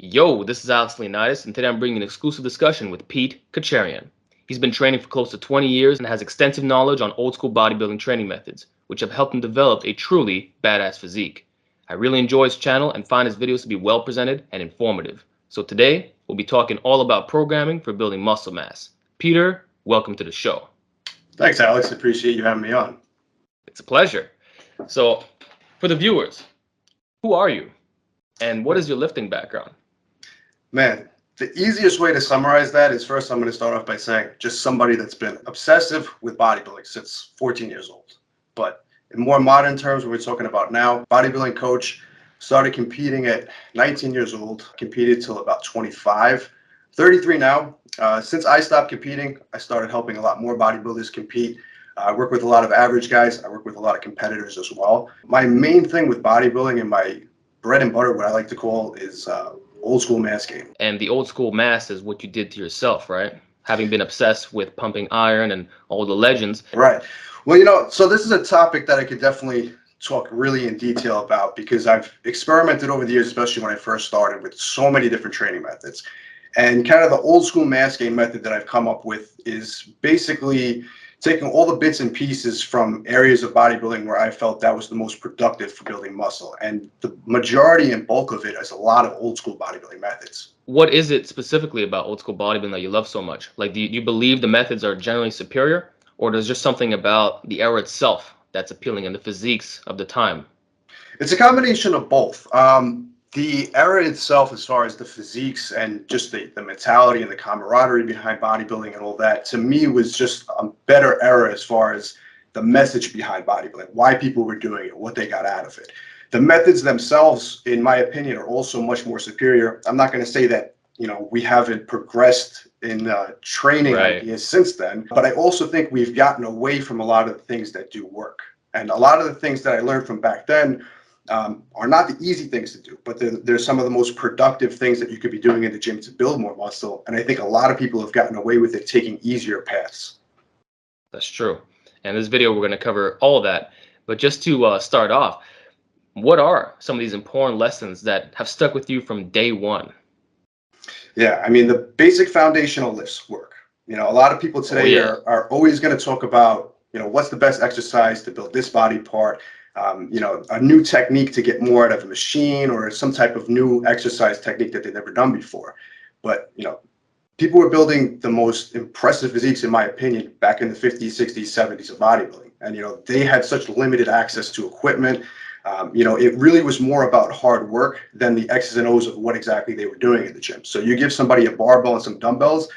Yo, this is Alex Leonidas, and today I'm bringing an exclusive discussion with Pete Khatcherian. He's been training for close to 20 years and has extensive knowledge on old school bodybuilding training methods, which have helped him develop a truly badass physique. I really enjoy his channel and find his videos to be well presented and informative. So today, we'll be talking all about programming for building muscle mass. Peter, welcome to the show. Thanks, Alex. Appreciate you having me on. It's a pleasure. So, for the viewers, who are you? And what is your lifting background? Man, the easiest way to summarize that is first I'm going to start off by saying just somebody that's been obsessive with bodybuilding since 14 years old. But in more modern terms, what we're talking about now, bodybuilding coach, started competing at 19 years old, competed till about 25, 33 now. Since I stopped competing, I started helping a lot more bodybuilders compete. I work with a lot of average guys. I work with a lot of competitors as well. My main thing with bodybuilding and my bread and butter, what I like to call, is old school mass game. And the old school mass is what you did to yourself, right? Having been obsessed with pumping iron and all the legends. Right. Well, so this is a topic that I could definitely talk really in detail about because I've experimented over the years, especially when I first started, with so many different training methods. And kind of the old school mass game method that I've come up with is basically taking all the bits and pieces from areas of bodybuilding where I felt that was the most productive for building muscle. And the majority and bulk of it is a lot of old school bodybuilding methods. What is it specifically about old school bodybuilding that you love so much? Like, do you believe the methods are generally superior, or there's just something about the era itself that's appealing and the physiques of the time? It's a combination of both. The era itself, as far as the physiques and just the mentality and the camaraderie behind bodybuilding and all that, to me was just a better era as far as the message behind bodybuilding, why people were doing it, what they got out of it. The methods themselves, in my opinion, are also much more superior. I'm not going to say that, we haven't progressed in training ideas since then, but I also think we've gotten away from a lot of the things that do work. And a lot of the things that I learned from back then are not the easy things to do, but they're some of the most productive things that you could be doing in the gym to build more muscle. And I think a lot of people have gotten away with it, taking easier paths. That's true. And in this video, we're going to cover all of that. But just to start off, what are some of these important lessons that have stuck with you from day one? Yeah, I mean, the basic foundational lifts work. A lot of people today are always going to talk about, what's the best exercise to build this body part. A new technique to get more out of a machine or some type of new exercise technique that they've never done before. But, people were building the most impressive physiques, in my opinion, back in the 50s, 60s, 70s of bodybuilding. And, they had such limited access to equipment. It really was more about hard work than the X's and O's of what exactly they were doing in the gym. So you give somebody a barbell and some dumbbells,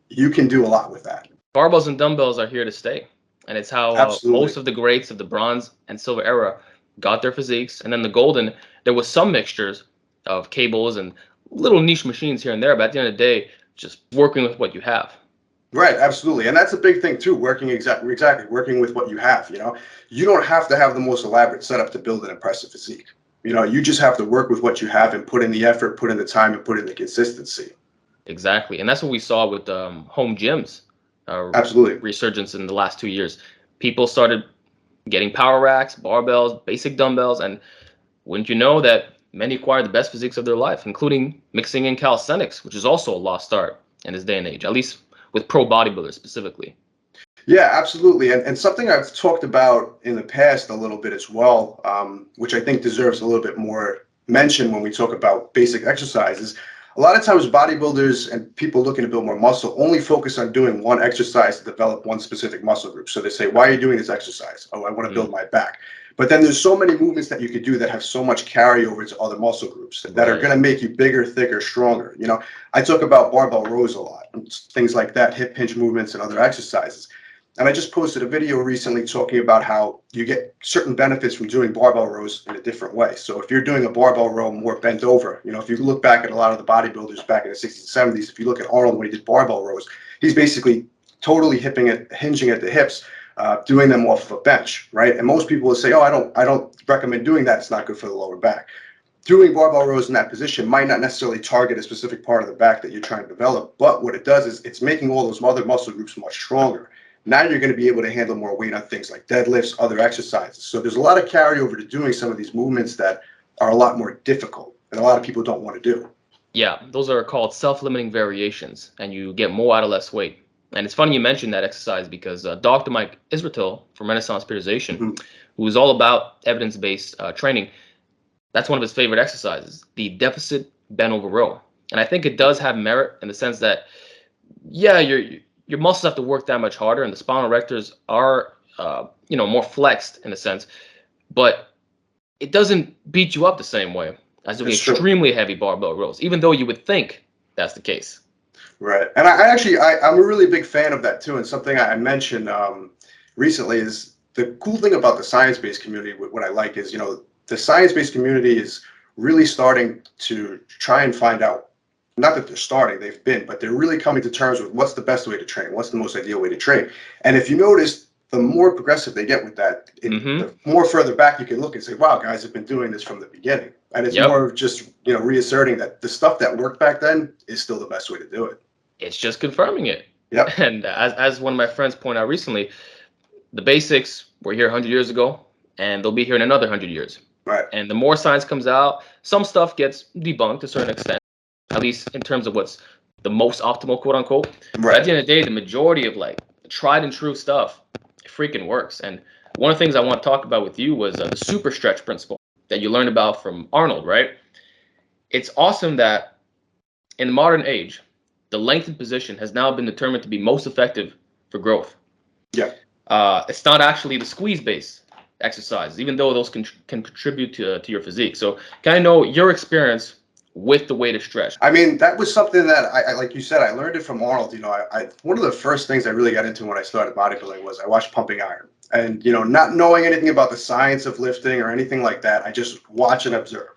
you can do a lot with that. Barbells and dumbbells are here to stay. And it's how most of the greats of the bronze and silver era got their physiques. And then the golden, there was some mixtures of cables and little niche machines here and there. But at the end of the day, just working with what you have. Right, absolutely. And that's a big thing too, working working with what you have. You don't have to have the most elaborate setup to build an impressive physique. You just have to work with what you have and put in the effort, put in the time, and put in the consistency. Exactly. And that's what we saw with home gyms. Absolutely. Resurgence in the last 2 years. People started getting power racks, barbells, basic dumbbells, and wouldn't you know that many acquired the best physiques of their life, including mixing in calisthenics, which is also a lost art in this day and age, at least with pro bodybuilders specifically. Yeah, absolutely. And something I've talked about in the past a little bit as well, which I think deserves a little bit more mention when we talk about basic exercises. A lot of times bodybuilders and people looking to build more muscle only focus on doing one exercise to develop one specific muscle group. So they say, why are you doing this exercise? Oh, I want to build my back. But then there's so many movements that you could do that have so much carryover to other muscle groups that are going to make you bigger, thicker, stronger. I talk about barbell rows a lot, things like that, hip hinge movements and other exercises. And I just posted a video recently talking about how you get certain benefits from doing barbell rows in a different way. So if you're doing a barbell row more bent over, if you look back at a lot of the bodybuilders back in the 60s and 70s, if you look at Arnold when he did barbell rows, he's basically totally hinging at the hips, doing them off of a bench, right? And most people will say, oh, I don't recommend doing that. It's not good for the lower back. Doing barbell rows in that position might not necessarily target a specific part of the back that you're trying to develop, but what it does is it's making all those other muscle groups much stronger. Now you're going to be able to handle more weight on things like deadlifts, other exercises. So there's a lot of carryover to doing some of these movements that are a lot more difficult and a lot of people don't want to do. Yeah, those are called self-limiting variations, and you get more out of less weight. And it's funny you mentioned that exercise because Dr. Mike Israetel from Renaissance Periodization, Mhm. who is all about evidence-based training, that's one of his favorite exercises, the deficit bent over row. And I think it does have merit in the sense that, yeah, your muscles have to work that much harder, and the spinal erectors are, more flexed in a sense, but it doesn't beat you up the same way as doing That's true. extremely heavy barbell rows, even though you would think that's the case. Right. And I'm a really big fan of that too. And something I mentioned recently is the cool thing about the science-based community. What I like is, the science-based community is really starting to try and find out, not that they're starting, they've been, but they're really coming to terms with what's the best way to train, what's the most ideal way to train. And if you notice, the more progressive they get with that, Mm-hmm. the more further back you can look and say, wow, guys have been doing this from the beginning. And it's Yep. more of just, reasserting that the stuff that worked back then is still the best way to do it. It's just confirming it. Yep. And as one of my friends pointed out recently, the basics were here 100 years ago, and they'll be here in another 100 years. Right. And the more science comes out, some stuff gets debunked to a certain extent, at least in terms of what's the most optimal, quote unquote. But at the end of the day, the majority of like tried and true stuff freaking works. And one of the things I want to talk about with you was the super stretch principle that you learned about from Arnold, right? It's awesome that in the modern age, the lengthened position has now been determined to be most effective for growth. Yeah. It's not actually the squeeze-based exercises, even though those can contribute to your physique. So, can I know your experience with the weighted stretch? I mean, that was something that like you said, I learned it from Arnold. One of the first things I really got into when I started bodybuilding was I watched Pumping Iron. And, not knowing anything about the science of lifting or anything like that, I just watch and observe.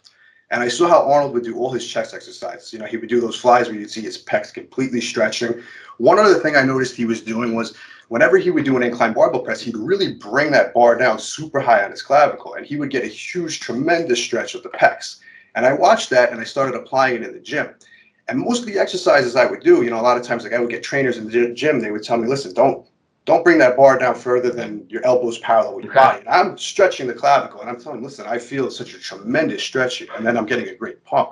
And I saw how Arnold would do all his chest exercises. He would do those flies where you'd see his pecs completely stretching. One other thing I noticed he was doing was whenever he would do an incline barbell press, he'd really bring that bar down super high on his clavicle, and he would get a huge, tremendous stretch of the pecs. And I watched that and I started applying it in the gym. And most of the exercises I would do, a lot of times, like I would get trainers in the gym, they would tell me, listen, don't bring that bar down further than your elbows parallel with your body. And I'm stretching the clavicle and I'm telling them, listen, I feel such a tremendous stretch here. And then I'm getting a great pump.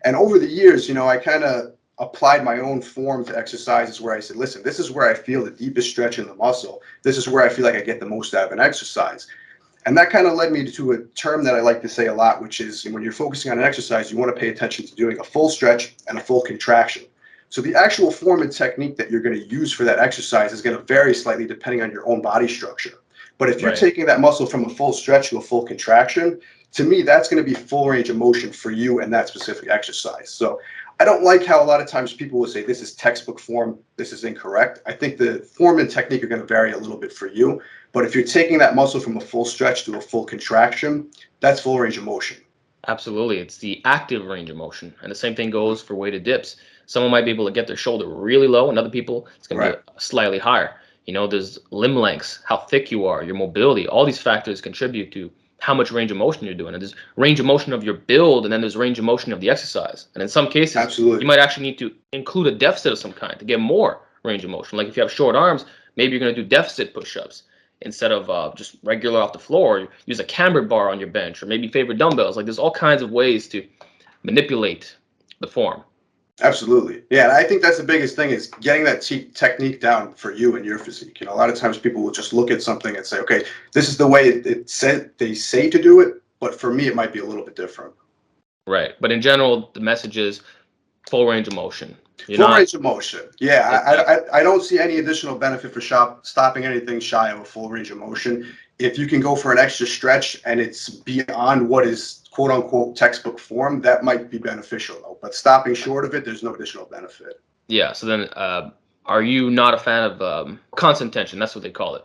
And over the years, I kind of applied my own form to exercises where I said, listen, this is where I feel the deepest stretch in the muscle. This is where I feel like I get the most out of an exercise. And that kind of led me to a term that I like to say a lot, which is when you're focusing on an exercise, you want to pay attention to doing a full stretch and a full contraction. So the actual form and technique that you're going to use for that exercise is going to vary slightly depending on your own body structure. But if you're taking that muscle from a full stretch to a full contraction, to me, that's going to be full range of motion for you and that specific exercise. So I don't like how a lot of times people will say this is textbook form, this is incorrect. I think the form and technique are going to vary a little bit for you. But if you're taking that muscle from a full stretch to a full contraction, that's full range of motion. Absolutely. It's the active range of motion. And the same thing goes for weighted dips. Someone might be able to get their shoulder really low, and other people, it's going to be slightly higher. There's limb lengths, how thick you are, your mobility. All these factors contribute to how much range of motion you're doing. And there's range of motion of your build, and then there's range of motion of the exercise. And in some cases, Absolutely, you might actually need to include a deficit of some kind to get more range of motion. Like if you have short arms, maybe you're going to do deficit push-ups instead of just regular off the floor. Use a cambered bar on your bench, or maybe favorite dumbbells. Like there's all kinds of ways to manipulate the form. Absolutely. Yeah, and I think that's the biggest thing is getting that technique down for you and your physique. A lot of times people will just look at something and say, okay, this is the way it said they say to do it, but for me, it might be a little bit different. Right. But in general, the message is full range of motion. Full range of motion. Yeah, I don't see any additional benefit for stopping anything shy of a full range of motion. If you can go for an extra stretch and it's beyond what is quote unquote textbook form, that might be beneficial though. But stopping short of it, there's no additional benefit. Yeah. So then, are you not a fan of constant tension? That's what they call it.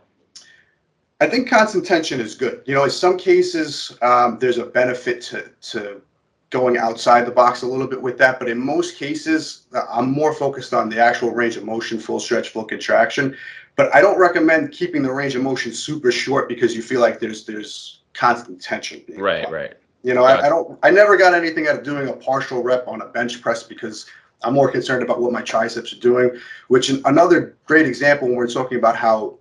I think constant tension is good. In some cases, there's a benefit to going outside the box a little bit with that. But in most cases, I'm more focused on the actual range of motion, full stretch, full contraction. But I don't recommend keeping the range of motion super short because you feel like there's constant tension being applied. Right. I never got anything out of doing a partial rep on a bench press because I'm more concerned about what my triceps are doing, which another great example when we're talking about how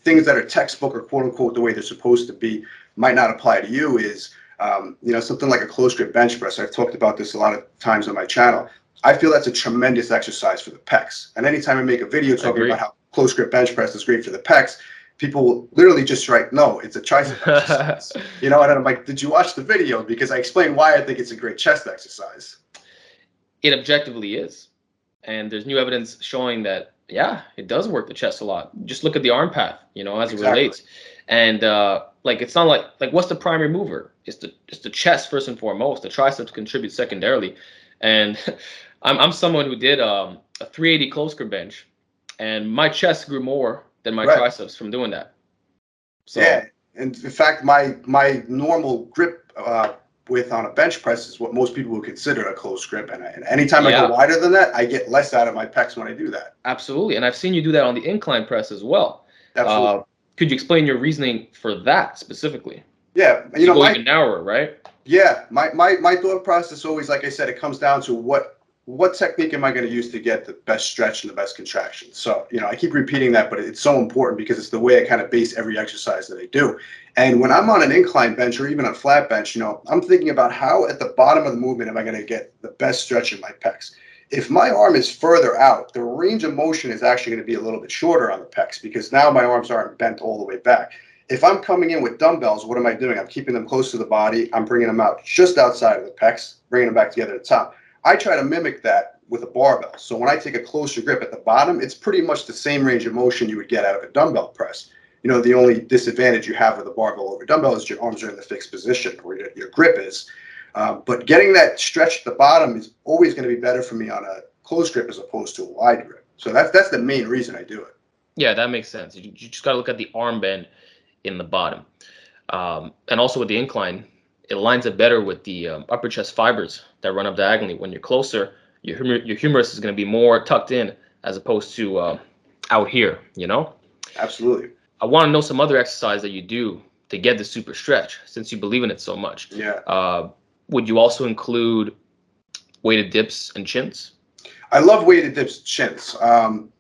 things that are textbook or quote unquote the way they're supposed to be might not apply to you is Something like a close grip bench press. I've talked about this a lot of times on my channel. I feel that's a tremendous exercise for the pecs. And anytime I make a video talking about how close grip bench press is great for the pecs, people will literally just write, no, it's a tricep exercise. And I'm like, did you watch the video? Because I explain why I think it's a great chest exercise. It objectively is. And there's new evidence showing that, yeah, it does work the chest a lot. Just look at the arm path, as it relates. And it's not like what's the primary mover? It's the chest first and foremost. The triceps contribute secondarily. And I'm someone who did a 380 close grip bench, and my chest grew more than my triceps from doing that. So yeah, and in fact, my normal grip width on a bench press is what most people would consider a close grip, and anytime I go wider than that, I get less out of my pecs when I do that. Absolutely, and I've seen you do that on the incline press as well. Absolutely. Could you explain your reasoning for that specifically? Yeah, go even narrower, right? Yeah, my thought process always, like I said, it comes down to what technique am I going to use to get the best stretch and the best contraction. So, I keep repeating that, but it's so important because it's the way I kind of base every exercise that I do. And when I'm on an incline bench or even a flat bench, I'm thinking about how at the bottom of the movement am I going to get the best stretch in my pecs. If my arm is further out, the range of motion is actually going to be a little bit shorter on the pecs because now my arms aren't bent all the way back. If I'm coming in with dumbbells, what am I doing? I'm keeping them close to the body. I'm bringing them out just outside of the pecs, bringing them back together at the top. I try to mimic that with a barbell. So when I take a closer grip at the bottom, it's pretty much the same range of motion you would get out of a dumbbell press. The only disadvantage you have with a barbell over dumbbell is your arms are in the fixed position where your grip is. But getting that stretch at the bottom is always going to be better for me on a close grip as opposed to a wide grip. So that's the main reason I do it. Yeah, that makes sense. You just got to look at the arm bend in the bottom. And also with the incline, it lines up better with the upper chest fibers that run up diagonally. When you're closer, your humerus is going to be more tucked in as opposed to out here, Absolutely. I want to know some other exercise that you do to get the super stretch since you believe in it so much. Yeah. Would you also include weighted dips and chins? I love weighted dips and chins.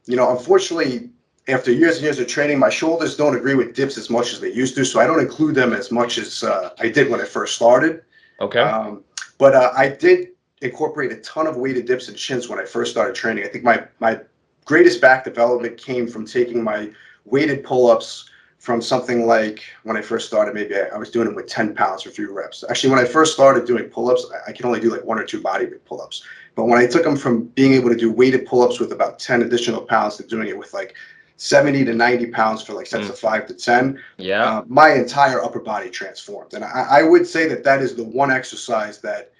Unfortunately, after years and years of training, my shoulders don't agree with dips as much as they used to, so I don't include them as much as I did when I first started. Okay. But I did incorporate a ton of weighted dips and chins when I first started training. I think my greatest back development came from taking my weighted pull-ups from something like when I first started, maybe I was doing them with 10 pounds for 3 reps. Actually, when I first started doing pull-ups, I could only do like 1 or 2 body weight pull-ups. But when I took them from being able to do weighted pull-ups with about 10 additional pounds to doing it with like 70 to 90 pounds for like sets of 5 to 10, my entire upper body transformed. And I would say that is the one exercise that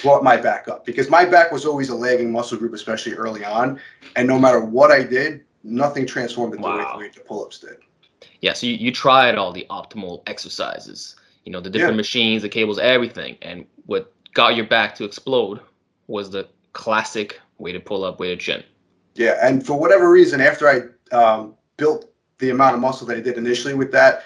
brought my back up, because my back was always a lagging muscle group, especially early on. And no matter what I did, nothing transformed the way the pull-ups did. Yeah, so you tried all the optimal exercises, the different machines, the cables, everything. And what got your back to explode was the classic weighted pull-up, weighted chin. Yeah, and for whatever reason, after I built the amount of muscle that I did initially with that,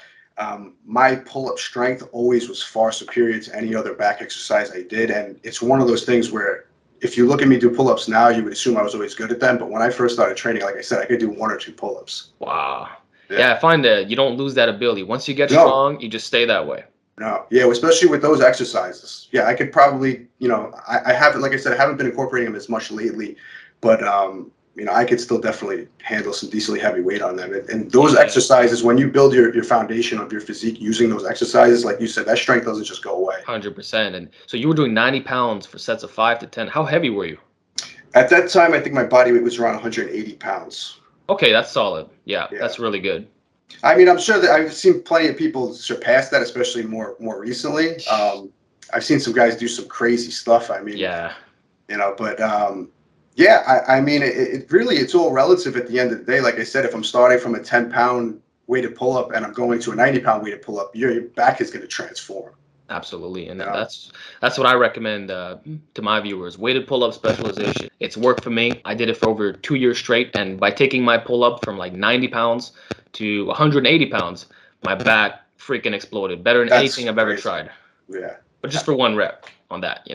my pull-up strength always was far superior to any other back exercise I did. And it's one of those things where if you look at me do pull-ups now, you would assume I was always good at them. But when I first started training, like I said, I could do 1 or 2 pull-ups. Wow. Yeah, I find that you don't lose that ability. Once you get strong, you just stay that way. No, yeah, especially with those exercises. Yeah, I could probably, I haven't, like I said, I haven't been incorporating them as much lately, but I could still definitely handle some decently heavy weight on them. And those exercises, when you build your foundation of your physique using those exercises, like you said, that strength doesn't just go away. 100%. And so you were doing 90 pounds for sets of 5 to 10. How heavy were you? At that time, I think my body weight was around 180 pounds. Okay, that's solid. Yeah, that's really good. I mean, I'm sure that I've seen plenty of people surpass that, especially more recently. I've seen some guys do some crazy stuff. I mean, but I mean, it really, it's all relative at the end of the day. Like I said, if I'm starting from a 10-pound weighted pull-up and I'm going to a 90-pound weighted pull-up, your back is going to transform. Absolutely. And that's what I recommend to my viewers. Weighted pull-up specialization. It's worked for me. I did it for over 2 years straight. And by taking my pull-up from like 90 pounds to 180 pounds, my back freaking exploded. Better than anything I've ever tried. Yeah. But just for 1 rep on that,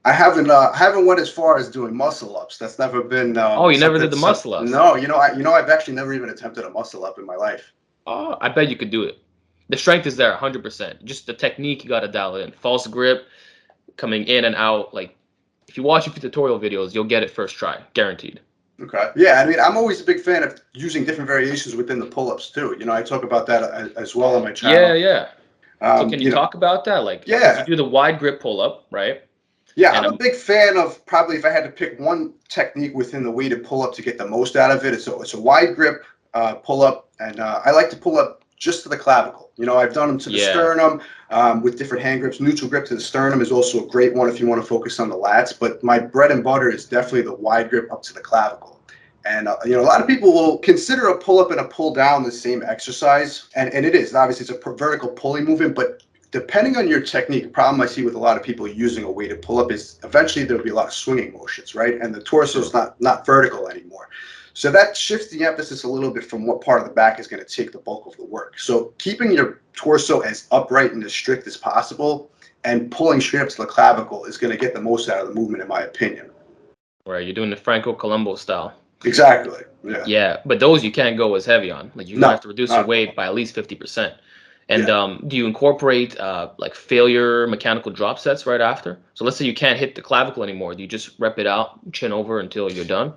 I haven't went as far as doing muscle ups. That's never been. Oh, you never did the muscle ups? No, I've actually never even attempted a muscle up in my life. Oh, I bet you could do it. The strength is there 100%. Just the technique, you got to dial it in. False grip, coming in and out. Like, if you watch a few tutorial videos, you'll get it first try, guaranteed. Okay. Yeah, I mean, I'm always a big fan of using different variations within the pull-ups too. I talk about that as well on my Yeah, channel. yeah. So can you talk about that? Like, because you Yeah. do the wide grip pull up, right? Yeah, And I'm a big fan of, probably, if I had to pick one technique within the weighted pull-up to get the most out of it, it's a wide grip pull-up, and I like to pull up just to the clavicle. I've done them to the yeah, sternum with different hand grips. Neutral grip to the sternum is also a great one if you want to focus on the lats, but my bread and butter is definitely the wide grip up to the clavicle. And a lot of people will consider a pull-up and a pull-down the same exercise, and it is. Obviously, it's a vertical pulling movement, but depending on your technique, the problem I see with a lot of people using a weighted pull-up is eventually there'll be a lot of swinging motions, right? And the torso is not vertical anymore. So that shifts the emphasis a little bit from what part of the back is going to take the bulk of the work. So keeping your torso as upright and as strict as possible and pulling straight up to the clavicle is going to get the most out of the movement, in my opinion. right. You're doing the Franco Columbo style. Exactly. Yeah. Yeah, but those you can't go as heavy on. Like, you're gonna have No, to reduce your not at weight all. by at least 50%. And Yeah. do you incorporate like failure mechanical drop sets right after? So let's say you can't hit the clavicle anymore. Do you just rep it out, chin over until you're done?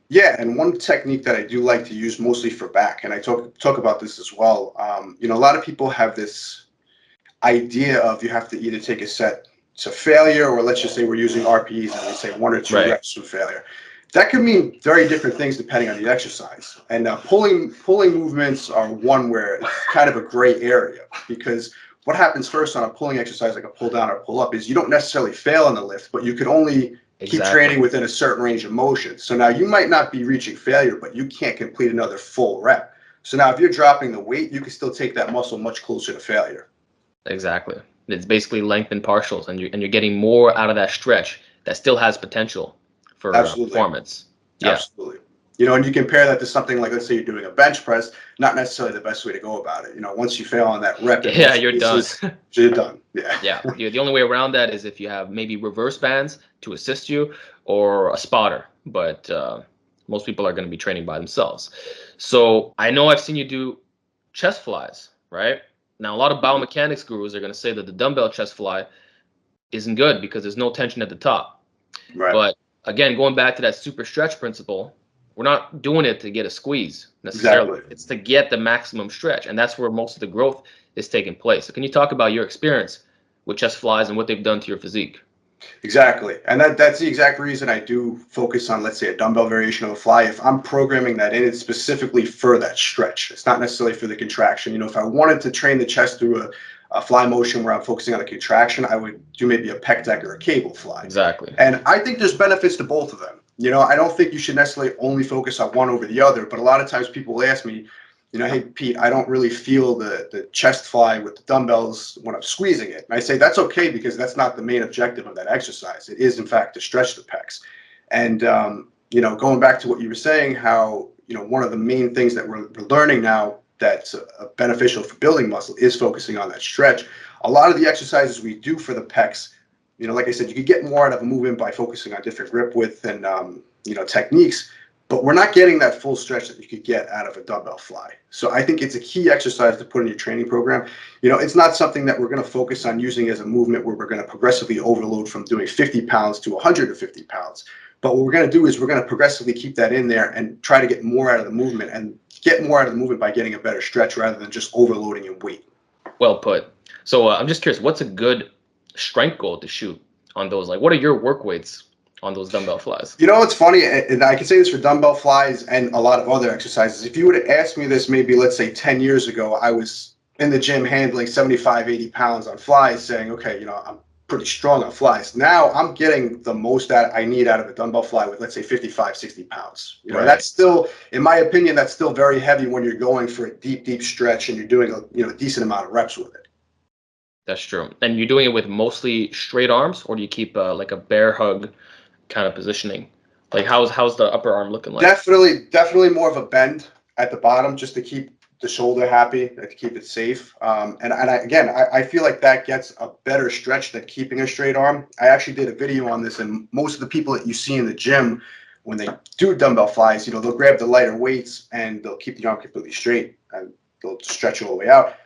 Yeah, and one technique that I do like to use mostly for back, and I talk about this as well. A lot of people have this idea of you have to either take a set to failure, or let's just say we're using RPEs and we say 1 or 2 Right. reps from failure. That could mean very different things depending on the exercise. And pulling movements are one where it's kind of a gray area, because what happens first on a pulling exercise like a pull down or pull up is you don't necessarily fail in the lift, but you could only keep Exactly. training within a certain range of motion. So now you might not be reaching failure, but you can't complete another full rep. So now if you're dropping the weight, you can still take that muscle much closer to failure. Exactly. It's basically lengthened partials, and you're getting more out of that stretch that still has potential for Absolutely. performance. Yeah. Absolutely. And you compare that to something like, let's say you're doing a bench press, not necessarily the best way to go about it. Once you fail on that rep in Yeah, most you're done. cases, you're done. Yeah. Yeah, the only way around that is if you have maybe reverse bands to assist you or a spotter, but most people are going to be training by themselves. So I know I've seen you do chest flies, right? Now, a lot of biomechanics gurus are going to say that the dumbbell chest fly isn't good because there's no tension at the top. Right. But again, going back to that super stretch principle, we're not doing it to get a squeeze necessarily. Exactly. It's to get the maximum stretch, and that's where most of the growth is taking place. So can you talk about your experience with chest flies and what they've done to your physique? Exactly. And that's the exact reason I do focus on, let's say, a dumbbell variation of a fly. If I'm programming that in, it's specifically for that stretch. It's not necessarily for the contraction. If I wanted to train the chest through a fly motion where I'm focusing on the contraction, I would do maybe a pec deck or a cable fly. Exactly. And I think there's benefits to both of them. I don't think you should necessarily only focus on one over the other, but a lot of times people will ask me, hey, Pete, I don't really feel the chest fly with the dumbbells when I'm squeezing it. And I say that's okay, because that's not the main objective of that exercise. It is, in fact, to stretch the pecs. And, going back to what you were saying, how, one of the main things that we're learning now that's beneficial for building muscle is focusing on that stretch. A lot of the exercises we do for the pecs, like I said, you could get more out of a movement by focusing on different grip width and, techniques. But we're not getting that full stretch that you could get out of a dumbbell fly. So I think it's a key exercise to put in your training program. It's not something that we're going to focus on using as a movement where we're going to progressively overload from doing 50 pounds to 150 pounds. But what we're going to do is we're going to progressively keep that in there and try to get more out of the movement, and get more out of the movement by getting a better stretch rather than just overloading in weight. Well put. So I'm just curious, what's a good strength goal to shoot on those? Like, what are your work weights on those dumbbell flies? It's funny, and I can say this for dumbbell flies and a lot of other exercises. If you would have asked me this maybe, let's say, 10 years ago, I was in the gym handling 75, 80 pounds on flies, saying, okay, I'm pretty strong on flies. Now I'm getting the most that I need out of a dumbbell fly with, let's say, 55, 60 pounds. Right. That's still, in my opinion, that's still very heavy when you're going for a deep, deep stretch and you're doing a decent amount of reps with it. That's true. And you're doing it with mostly straight arms, or do you keep like a bear hug kind of positioning? Like, how's the upper arm looking like? Definitely more of a bend at the bottom, just to keep the shoulder happy, to keep it safe. And I feel like that gets a better stretch than keeping a straight arm. I actually did a video on this, and most of the people that you see in the gym, when they do dumbbell flies, they'll grab the lighter weights and they'll keep the arm completely straight and they'll stretch all the way out.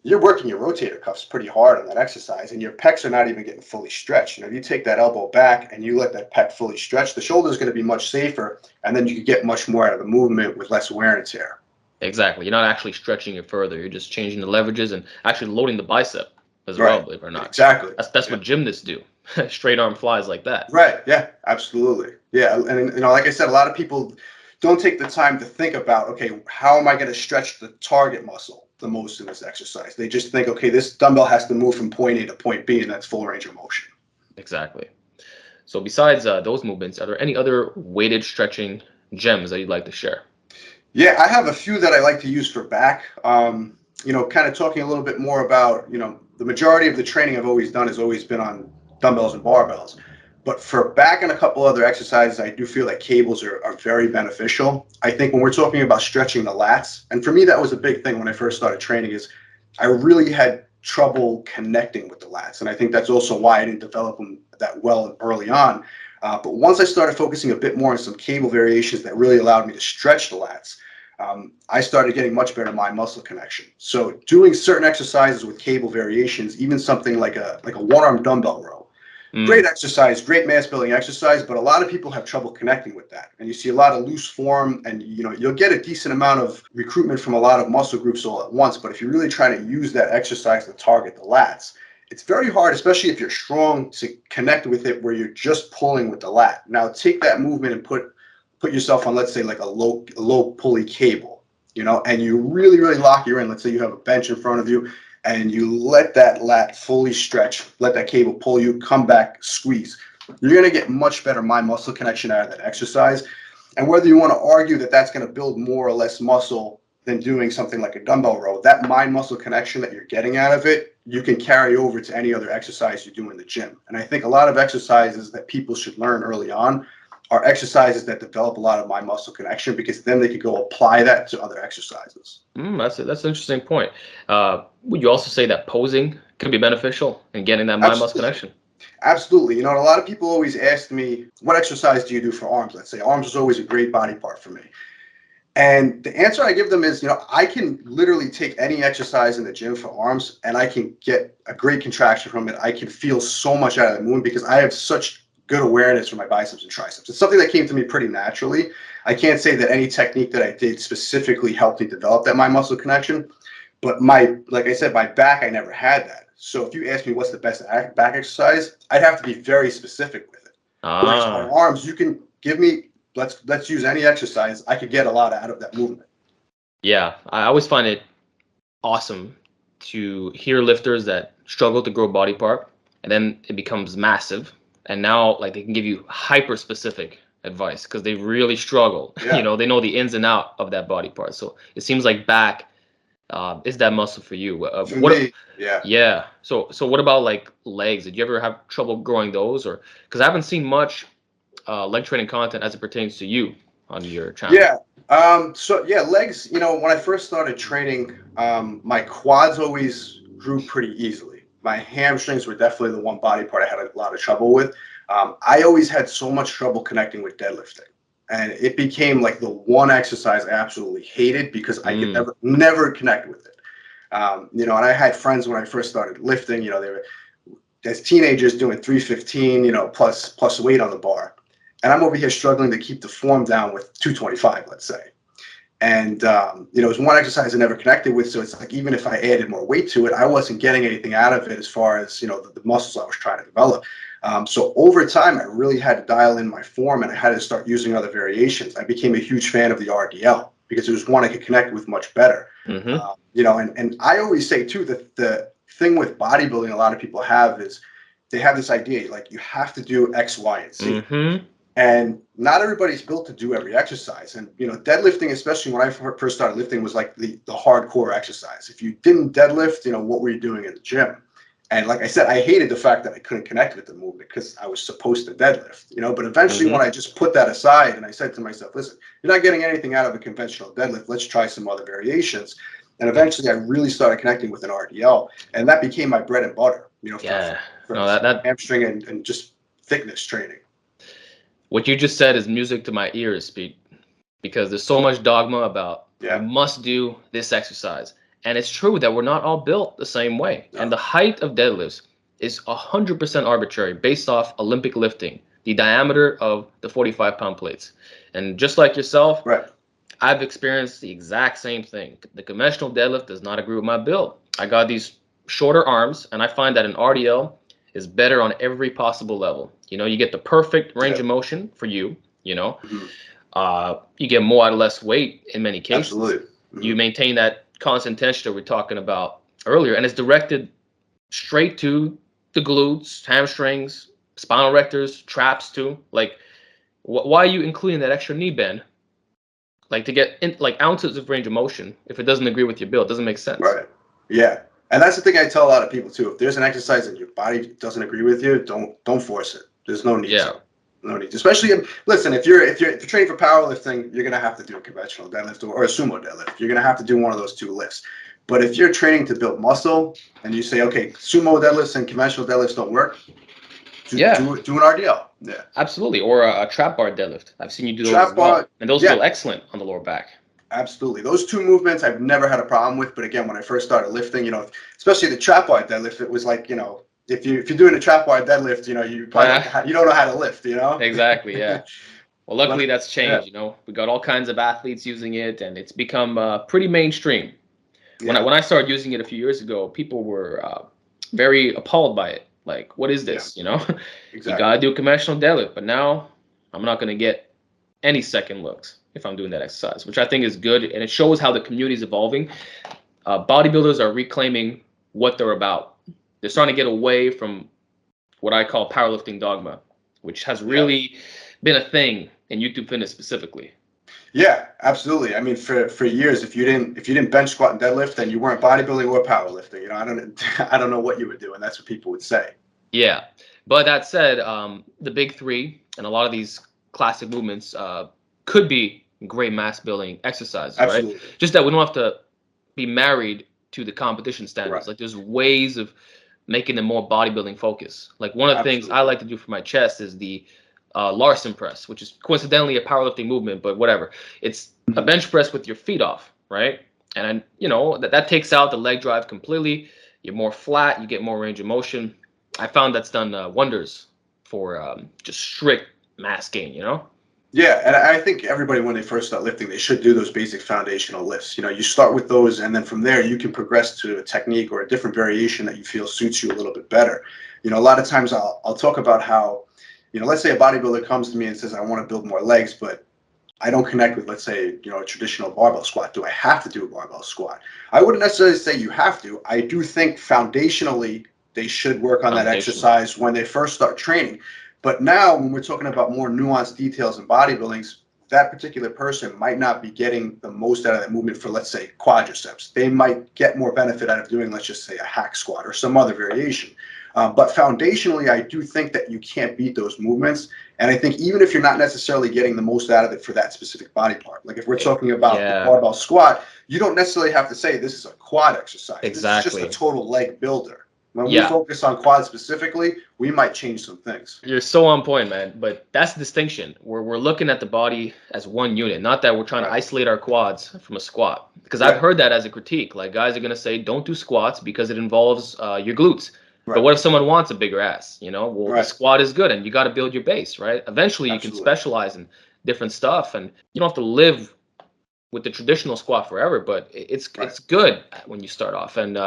you're working your rotator cuffs pretty hard on that exercise, and your pecs are not even getting fully stretched. If you take that elbow back and you let that pec fully stretch, the shoulder is going to be much safer, and then you can get much more out of the movement with less wear and tear. Exactly. You're not actually stretching it further. You're just changing the leverages and actually loading the bicep as well, Right. believe it or not. Exactly. That's Yeah. what gymnasts do. Straight arm flies like that. Right. Yeah. Absolutely. Yeah. And like I said, a lot of people don't take the time to think about, okay, how am I going to stretch the target muscle the most in this exercise? They just think, okay, this dumbbell has to move from point A to point B, and that's full range of motion. Exactly. So besides those movements, are there any other weighted stretching gems that you'd like to share? Yeah, I have a few that I like to use for back. Kind of talking a little bit more about, the majority of the training I've always done has always been on dumbbells and barbells. But for back and a couple other exercises, I do feel that cables are very beneficial. I think when we're talking about stretching the lats, and for me, that was a big thing when I first started training, is I really had trouble connecting with the lats. And I think that's also why I didn't develop them that well early on. But once I started focusing a bit more on some cable variations that really allowed me to stretch the lats, I started getting much better mind muscle connection. So doing certain exercises with cable variations, even something like a one arm dumbbell row, great exercise, great mass building exercise, but a lot of people have trouble connecting with that. And you see a lot of loose form, and you'll get a decent amount of recruitment from a lot of muscle groups all at once. But if you're really trying to use that exercise to target the lats, it's very hard, especially if you're strong, to connect with it where you're just pulling with the lat. Now take that movement and put yourself on, let's say, like a low pulley cable, and you really, really lock your in. Let's say you have a bench in front of you, and you let that lat fully stretch, let that cable pull you, come back, squeeze. You're going to get much better mind muscle connection out of that exercise. And whether you want to argue that that's going to build more or less muscle than doing something like a dumbbell row, that mind muscle connection that you're getting out of it, you can carry over to any other exercise you do in the gym. And I think a lot of exercises that people should learn early on are exercises that develop a lot of mind muscle connection, because then they could go apply that to other exercises. That's an interesting point. Would you also say that posing can be beneficial in getting that mind muscle Absolutely. connection? Absolutely. A lot of people always ask me, what exercise do you do for arms? Let's say arms is always a great body part for me. And the answer I give them is, I can literally take any exercise in the gym for arms and I can get a great contraction from it. I can feel so much out of the movement because I have such good awareness for my biceps and triceps. It's something that came to me pretty naturally. I can't say that any technique that I did specifically helped me develop that mind muscle connection, but like I said, my back, I never had that. So if you ask me what's the best back exercise, I'd have to be very specific with it. Whereas my arms, you can give me, let's use any exercise. I could get a lot out of that movement. Yeah, I always find it awesome to hear lifters that struggle to grow body part, and then it becomes massive, and now like they can give you hyper specific advice because they really struggle. Yeah. They know the ins and out of that body part. So it seems like back is that muscle for you. For me, yeah. Yeah. So what about like legs? Did you ever have trouble growing those, or because I haven't seen much leg training content as it pertains to you on your channel? Yeah. So yeah, legs, when I first started training, my quads always grew pretty easily. My hamstrings were definitely the one body part I had a lot of trouble with. I always had so much trouble connecting with deadlifting. And it became like the one exercise I absolutely hated because I could never connect with it. And I had friends when I first started lifting, they were as teenagers doing 315, plus weight on the bar. And I'm over here struggling to keep the form down with 225, let's say. And, it was one exercise I never connected with. So it's like, even if I added more weight to it, I wasn't getting anything out of it as far as, the muscles I was trying to develop. So over time, I really had to dial in my form and I had to start using other variations. I became a huge fan of the RDL because it was one I could connect with much better. And I always say too, that the thing with bodybuilding a lot of people have is they have this idea, like you have to do X, Y, and Z. And not everybody's built to do every exercise. And, deadlifting, especially when I first started lifting, was like the hardcore exercise. If you didn't deadlift, what were you doing in the gym? And like I said, I hated the fact that I couldn't connect with the movement because I was supposed to deadlift, but eventually when I just put that aside and I said to myself, listen, you're not getting anything out of a conventional deadlift. Let's try some other variations. And eventually I really started connecting with an RDL, and that became my bread and butter, for that hamstring and just thickness training. What you just said is music to my ears, Pete, because there's so much dogma about you must do this exercise. And it's true that we're not all built the same way. No. And the height of deadlifts is 100% arbitrary based off Olympic lifting, the diameter of the 45-pound plates. And just like yourself, Right. I've experienced the exact same thing. The conventional deadlift does not agree with my build. I got these shorter arms, and I find that an RDL is better on every possible level. You know, you get the perfect range of motion for you, you know. You get more out of less weight in many cases. Absolutely. You maintain that constant tension that we were talking about earlier, and it's directed straight to the glutes, hamstrings, spinal erectors, traps too. Like, why are you including that extra knee bend? Like, to get in, like, ounces of range of motion, if it doesn't agree with your build, doesn't make sense. Right. Yeah. And that's the thing I tell a lot of people too. If there's an exercise that your body doesn't agree with you, don't force it. There's no need to. No need. Especially listen, if you're training for powerlifting, you're gonna have to do a conventional deadlift or a sumo deadlift. You're gonna have to do one of those two lifts. But if you're training to build muscle and you say, okay, sumo deadlifts and conventional deadlifts don't work, do an RDL. Yeah. Absolutely. Or a trap bar deadlift. I've seen you do those Trap as well. bar, And those feel excellent on the lower back. Absolutely. Those two movements I've never had a problem with. But again, when I first started lifting, you know, especially the trap bar deadlift, it was like, you know, if you're doing a trap bar deadlift, you know, you probably you don't know how to lift, you know? Exactly, yeah. Well, luckily that's changed, you know. We got all kinds of athletes using it, and it's become pretty mainstream. When I started using it a few years ago, people were very appalled by it. Like, what is this, you know? Exactly. You got to do a conventional deadlift. But now I'm not going to get any second looks if I'm doing that exercise, which I think is good. And it shows how the community is evolving. Bodybuilders are reclaiming what they're about. They're starting to get away from what I call powerlifting dogma, which has really been a thing in YouTube fitness specifically. Yeah, absolutely. I mean, for years, if you didn't bench, squat, and deadlift, then you weren't bodybuilding or powerlifting. You know, I don't know what you were doing. That's what people would say. Yeah, but that said, the big three and a lot of these classic movements could be great mass building exercises, Absolutely. right? Just that we don't have to be married to the competition standards. Right. Like, there's ways of making them more bodybuilding focused. Like, one of the things I like to do for my chest is the Larson press, which is coincidentally a powerlifting movement, but whatever. It's a bench press with your feet off, right? And you know that takes out the leg drive completely. You're more flat. You get more range of motion. I found that's done wonders for just strict mass gain, you know? Yeah, and I think everybody, when they first start lifting, they should do those basic foundational lifts. You know, you start with those, and then from there, you can progress to a technique or a different variation that you feel suits you a little bit better. You know, a lot of times I'll talk about how, you know, let's say a bodybuilder comes to me and says, I want to build more legs, but I don't connect with, let's say, you know, a traditional barbell squat. Do I have to do a barbell squat? I wouldn't necessarily say you have to. I do think foundationally they should work on that exercise when they first start training. But now when we're talking about more nuanced details in bodybuilding, that particular person might not be getting the most out of that movement for, let's say, quadriceps. They might get more benefit out of doing, let's just say, a hack squat or some other variation. But foundationally, I do think that you can't beat those movements. And I think even if you're not necessarily getting the most out of it for that specific body part, like if we're talking about the barbell squat, you don't necessarily have to say this is a quad exercise. Exactly. This is just a total leg builder. When we focus on quad specifically, we might change some things. You're so on point, man. But that's the distinction. We're looking at the body as one unit, not that we're trying to isolate our quads from a squat. Because I've heard that as a critique. Like, guys are going to say, don't do squats because it involves your glutes. Right. But what if someone wants a bigger ass? You know, well, the squat is good, and you got to build your base, right? Eventually, you can specialize in different stuff, and you don't have to live with the traditional squat forever. But it's good when you start off. And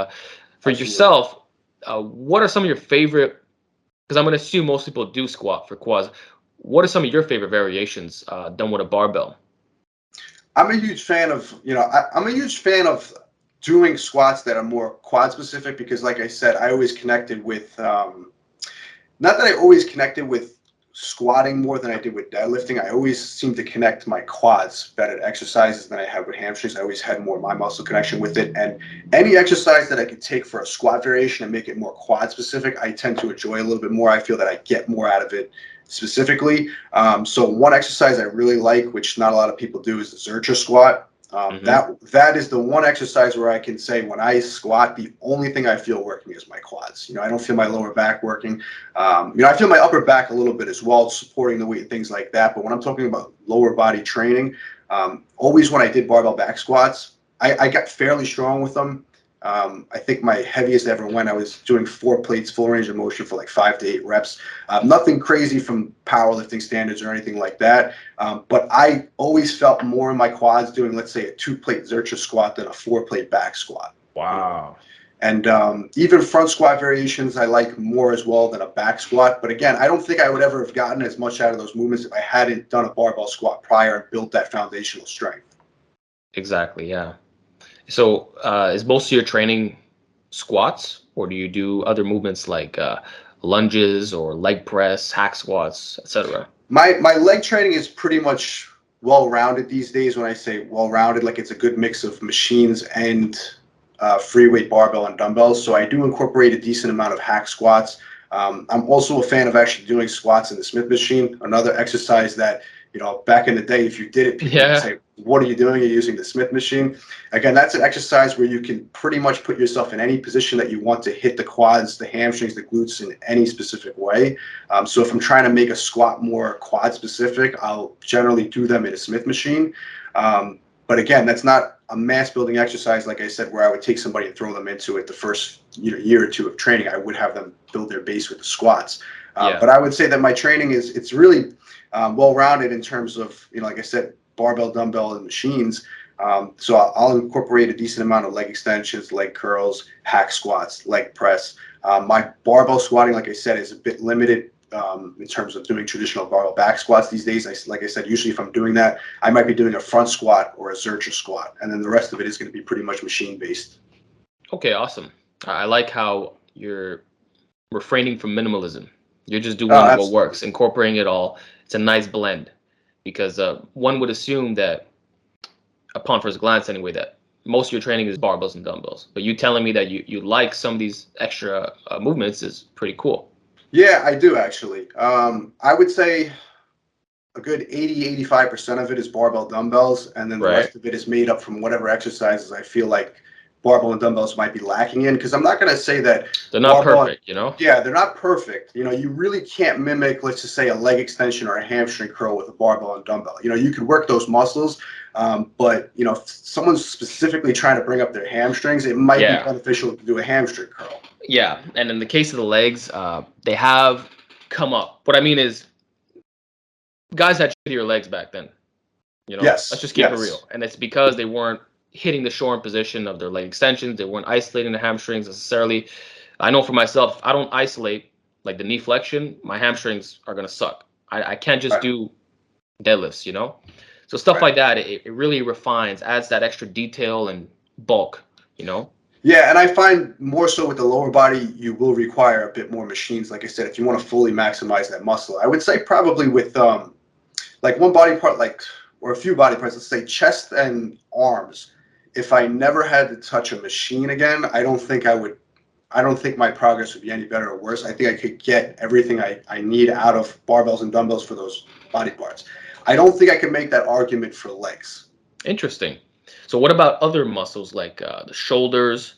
for yourself, what are some of your favorite? Because I'm going to assume most people do squat for quads. What are some of your favorite variations done with a barbell? I'm a huge fan of, you know, I'm a huge fan of doing squats that are more quad specific because, like I said, I always connected with, not that I always connected with squatting more than I did with deadlifting. I always seem to connect my quads better to exercises than I had with hamstrings. I always had more my muscle connection with it. And any exercise that I could take for a squat variation and make it more quad specific, I tend to enjoy a little bit more. I feel that I get more out of it specifically. So one exercise I really like, which not a lot of people do, is the Zercher squat. That is the one exercise where I can say when I squat, the only thing I feel working is my quads. You know, I don't feel my lower back working. You know, I feel my upper back a little bit as well, supporting the weight, things like that. But when I'm talking about lower body training, always when I did barbell back squats, I got fairly strong with them. I think my heaviest ever went, I was doing 4 plates, full range of motion for like 5 to 8 reps. Nothing crazy from powerlifting standards or anything like that. But I always felt more in my quads doing, let's say, a 2-plate Zercher squat than a 4-plate back squat. Wow. And even front squat variations, I like more as well than a back squat. But again, I don't think I would ever have gotten as much out of those movements if I hadn't done a barbell squat prior and built that foundational strength. Exactly. Yeah. So is most of your training squats, or do you do other movements like lunges or leg press, hack squats, etc.? My leg training is pretty much well-rounded these days. When I say well-rounded, like it's a good mix of machines and free weight barbell and dumbbells. So I do incorporate a decent amount of hack squats. I'm also a fan of actually doing squats in the Smith machine, another exercise that, back in the day, if you did it, people would say, what are you doing? You're using the Smith machine. Again, that's an exercise where you can pretty much put yourself in any position that you want to hit the quads, the hamstrings, the glutes in any specific way. So if I'm trying to make a squat more quad specific, I'll generally do them in a Smith machine. But again, that's not a mass building exercise, like I said, where I would take somebody and throw them into it the first year or two of training. I would have them build their base with the squats. But I would say that my training it's really well-rounded in terms of, like I said, barbell, dumbbell, and machines. So I'll incorporate a decent amount of leg extensions, leg curls, hack squats, leg press. My barbell squatting, like I said, is a bit limited in terms of doing traditional barbell back squats these days. Like I said, usually if I'm doing that, I might be doing a front squat or a Zercher squat, and then the rest of it is going to be pretty much machine based. Okay, awesome. I like how you're refraining from minimalism. You're just doing what works, incorporating it all. It's a nice blend, because one would assume that, upon first glance anyway, that most of your training is barbells and dumbbells. But you telling me that you like some of these extra movements is pretty cool. Yeah, I do actually. I would say a good 80-85% of it is barbell dumbbells, and then the rest of it is made up from whatever exercises I feel like barbell and dumbbells might be lacking in. Because I'm not going to say that they're not perfect, Yeah, they're not perfect. You really can't mimic, let's just say, a leg extension or a hamstring curl with a barbell and dumbbell. You could work those muscles, but if someone's specifically trying to bring up their hamstrings, it might be beneficial to do a hamstring curl. Yeah, and in the case of the legs, they have come up. What I mean is, guys had shittier legs back then. Yes. Let's just keep it real. And it's because they weren't hitting the short position of their leg extensions. They weren't isolating the hamstrings necessarily. I know for myself, if I don't isolate like the knee flexion, my hamstrings are gonna suck. I can't just do deadlifts, So stuff like that, it really refines, adds that extra detail and bulk, Yeah, and I find more so with the lower body, you will require a bit more machines. Like I said, if you want to fully maximize that muscle, I would say probably with like one body part, or a few body parts, let's say chest and arms. If I never had to touch a machine again, I don't think my progress would be any better or worse. I think I could get everything I need out of barbells and dumbbells for those body parts. I don't think I can make that argument for legs. Interesting. So what about other muscles like the shoulders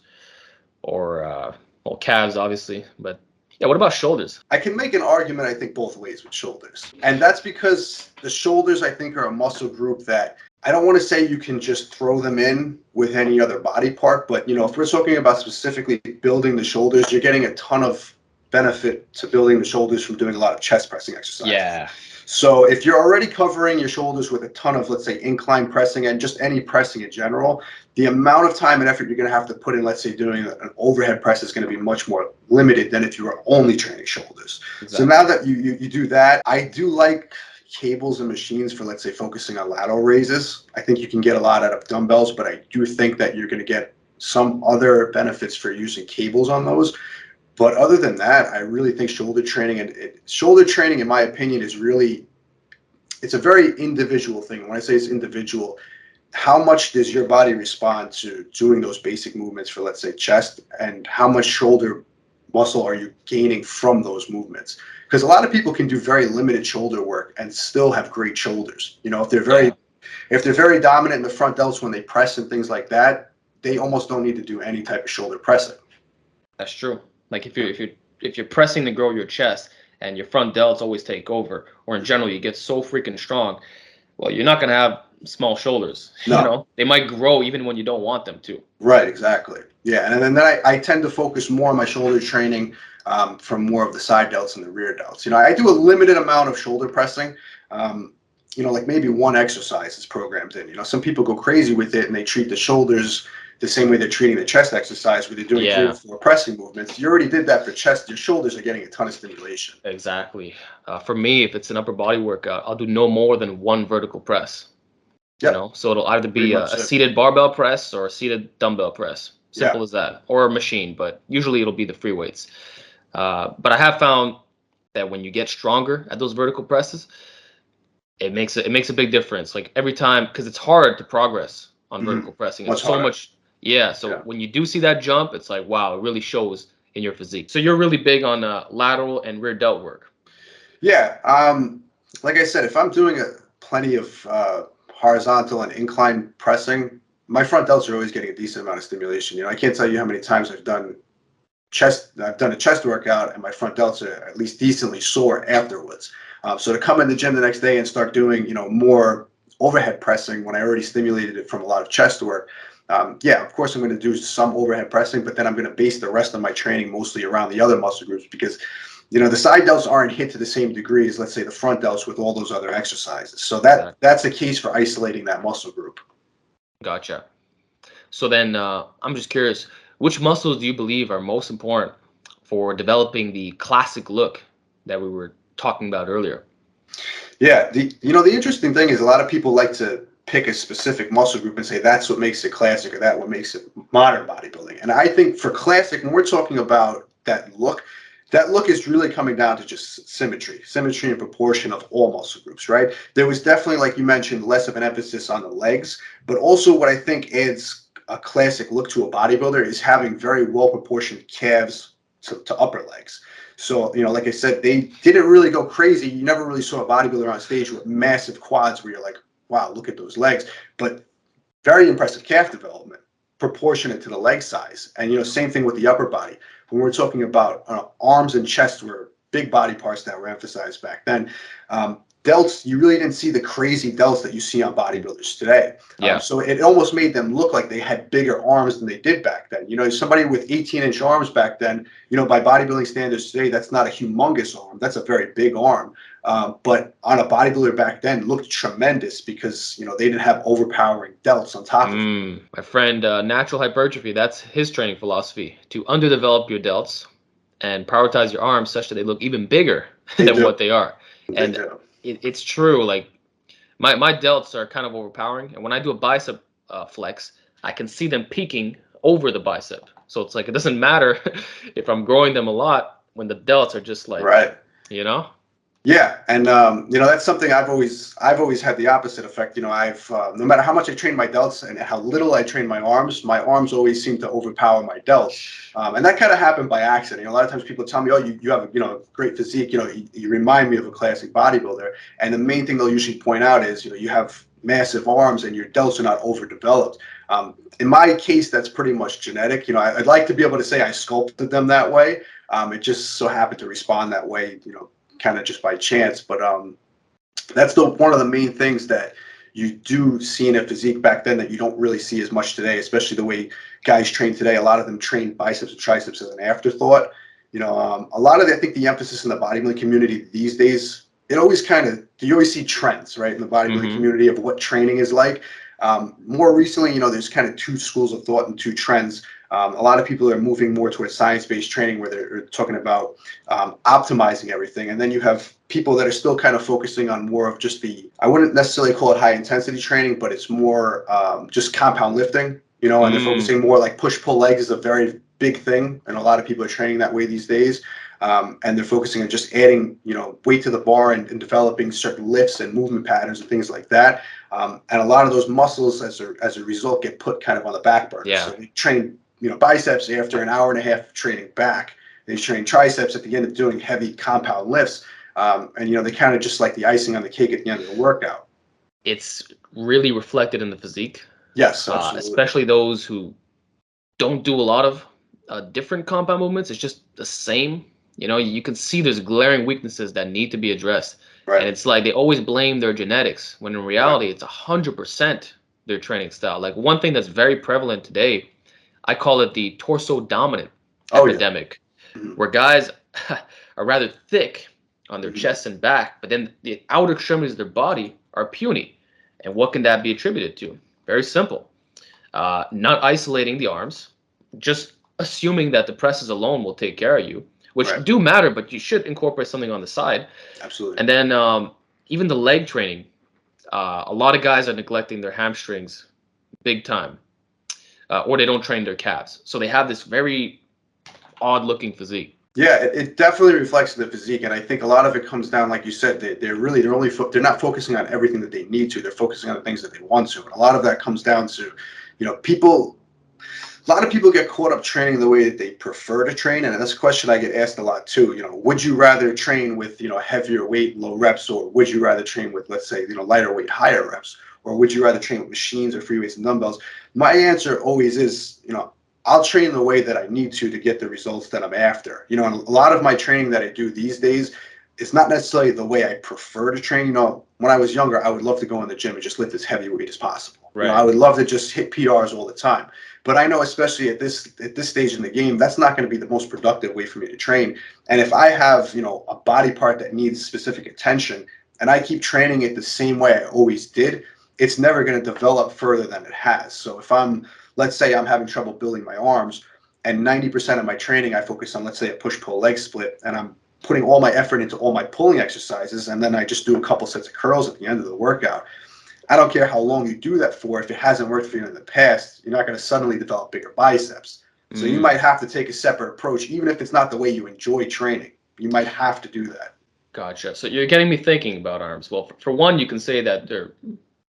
or calves, obviously? But yeah, what about shoulders? I can make an argument, I think, both ways with shoulders. And that's because the shoulders, I think, are a muscle group that I don't want to say you can just throw them in with any other body part. But, if we're talking about specifically building the shoulders, you're getting a ton of benefit to building the shoulders from doing a lot of chest pressing exercises. Yeah. So if you're already covering your shoulders with a ton of, let's say, incline pressing and just any pressing in general, the amount of time and effort you're going to have to put in, let's say, doing an overhead press is going to be much more limited than if you were only training shoulders. Exactly. So now that you do that, I do like cables and machines for, let's say, focusing on lateral raises. I think you can get a lot out of dumbbells, but I do think that you're going to get some other benefits for using cables on those. But other than that, I really think shoulder training, in my opinion, it's a very individual thing. When I say it's individual, how much does your body respond to doing those basic movements for, let's say, chest, and how much shoulder muscle are you gaining from those movements? Because a lot of people can do very limited shoulder work and still have great shoulders. If they're very dominant in the front delts when they press and things like that, they almost don't need to do any type of shoulder pressing. That's true. Like if you're pressing to grow your chest and your front delts always take over, or in general you get so freaking strong, well, you're not gonna have small shoulders. No. They might grow even when you don't want them to. Right, exactly. Yeah, and then I tend to focus more on my shoulder training from more of the side delts and the rear delts. I do a limited amount of shoulder pressing. Like maybe one exercise is programmed in. Some people go crazy with it and they treat the shoulders the same way they're treating the chest exercise, where they're doing 3 or 4 pressing movements. You already did that for chest. Your shoulders are getting a ton of stimulation. Exactly. For me, if it's an upper body workout, I'll do no more than 1 vertical press. Yep. So it'll either be a it. seated barbell press or a seated dumbbell press. Simple Yeah. as that. Or a machine, but usually it'll be the free weights. But I have found that when you get stronger at those vertical presses, it makes a big difference. Like every time, because it's hard to progress on vertical pressing. It's so much. Yeah. So when you do see that jump, it's like, wow, it really shows in your physique. So you're really big on lateral and rear delt work. Yeah. Like I said, if I'm doing plenty of horizontal and incline pressing, my front delts are always getting a decent amount of stimulation. I can't tell you how many times I've done a chest workout and my front delts are at least decently sore afterwards. So to come in the gym the next day and start doing, more overhead pressing when I already stimulated it from a lot of chest work, of course I'm going to do some overhead pressing, but then I'm going to base the rest of my training mostly around the other muscle groups because, the side delts aren't hit to the same degree as, let's say, the front delts with all those other exercises. So that's a case for isolating that muscle group. Gotcha. So then I'm just curious, which muscles do you believe are most important for developing the classic look that we were talking about earlier? Yeah, the interesting thing is a lot of people like to pick a specific muscle group and say that's what makes it classic or that what makes it modern bodybuilding. And I think for classic, when we're talking about that look is really coming down to just symmetry and proportion of all muscle groups, right? There was definitely, like you mentioned, less of an emphasis on the legs, but also what I think adds a classic look to a bodybuilder is having very well proportioned calves to upper legs. So, like I said, they didn't really go crazy. You never really saw a bodybuilder on stage with massive quads where you're like, wow, look at those legs. But very impressive calf development, proportionate to the leg size. And, same thing with the upper body. When we're talking about arms and chest were big body parts that were emphasized back then. Delts, you really didn't see the crazy delts that you see on bodybuilders today. So it almost made them look like they had bigger arms than they did back then. Somebody with 18-inch arms back then, by bodybuilding standards today, that's not a humongous arm. That's a very big arm. But on a bodybuilder back then looked tremendous because, they didn't have overpowering delts on top of it. My friend, natural hypertrophy, that's his training philosophy, to underdevelop your delts and prioritize your arms such that they look even bigger than what they are. And it's true. Like my delts are kind of overpowering. And when I do a bicep flex, I can see them peaking over the bicep. So it's like, it doesn't matter if I'm growing them a lot when the delts are just like, Yeah, and that's something I've always had the opposite effect. I've no matter how much I train my delts and how little I train my arms always seem to overpower my delts, and that kind of happened by accident. A lot of times people tell me, "Oh, you have a great physique. You remind me of a classic bodybuilder." And the main thing they'll usually point out is, you have massive arms and your delts are not overdeveloped. In my case, that's pretty much genetic. I'd like to be able to say I sculpted them that way. It just so happened to respond that way. Kind of just by chance, but that's one of the main things that you do see in a physique back then that you don't really see as much today, especially the way guys train today. A lot of them train biceps and triceps as an afterthought. A lot of I think the emphasis in the bodybuilding community these days, you always see trends, right, in the bodybuilding community of what training is like. More recently, there's kind of 2 schools of thought and 2 trends. A lot of people are moving more towards science-based training where they're talking about optimizing everything. And then you have people that are still kind of focusing on more of just I wouldn't necessarily call it high-intensity training, but it's more just compound lifting, and they're focusing more like push-pull legs is a very big thing. And a lot of people are training that way these days. And they're focusing on just adding, weight to the bar and developing certain lifts and movement patterns and things like that. And a lot of those muscles, as a result, get put kind of on the back burner. So they train, biceps after an hour and a half of training back. They train triceps at the end of doing heavy compound lifts. And, they kind of just like the icing on the cake at the end of the workout. It's really reflected in the physique. Yes, absolutely. Especially those who don't do a lot of different compound movements. It's just the same. You can see there's glaring weaknesses that need to be addressed. And Right. it's like they always blame their genetics, when in Right. reality, it's 100% their training style. Like one thing that's very prevalent today, I call it the torso dominant Oh yeah. epidemic, Hmm. where guys are rather thick on their Hmm. chest and back, but then the outer extremities of their body are puny. And what can that be attributed to? Very simple. Not isolating the arms, just assuming that the presses alone will take care of you, which Right. do matter, but you should incorporate something on the side. Absolutely. And then even the leg training, a lot of guys are neglecting their hamstrings big time, or they don't train their calves. So they have this very odd looking physique. Yeah, it definitely reflects the physique, and I think a lot of it comes down, like you said, they're not focusing on everything that they need to. They're focusing on the things that they want to, and a lot of that comes down to, people. A lot of people get caught up training the way that they prefer to train, and that's a question I get asked a lot too. Would you rather train with heavier weight, low reps, or would you rather train with, let's say, lighter weight, higher reps, or would you rather train with machines or free weights and dumbbells? My answer always is, I'll train the way that I need to get the results that I'm after. And a lot of my training that I do these days, it's not necessarily the way I prefer to train. When I was younger, I would love to go in the gym and just lift as heavy weight as possible. I Right. would love to just hit PRs all the time. But I know, especially at this stage in the game, that's not going to be the most productive way for me to train. And if I have a body part that needs specific attention, and I keep training it the same way I always did, it's never going to develop further than it has. So if let's say I'm having trouble building my arms, and 90% of my training I focus on, let's say, a push-pull leg split, and I'm putting all my effort into all my pulling exercises, and then I just do a couple sets of curls at the end of the workout. I don't care how long you do that for. If it hasn't worked for you in the past, you're not going to suddenly develop bigger biceps. So you Mm, might have to take a separate approach, even if it's not the way you enjoy training. You might have to do that. gotcha. So you're getting me thinking about arms. Well, for one, you can say that they're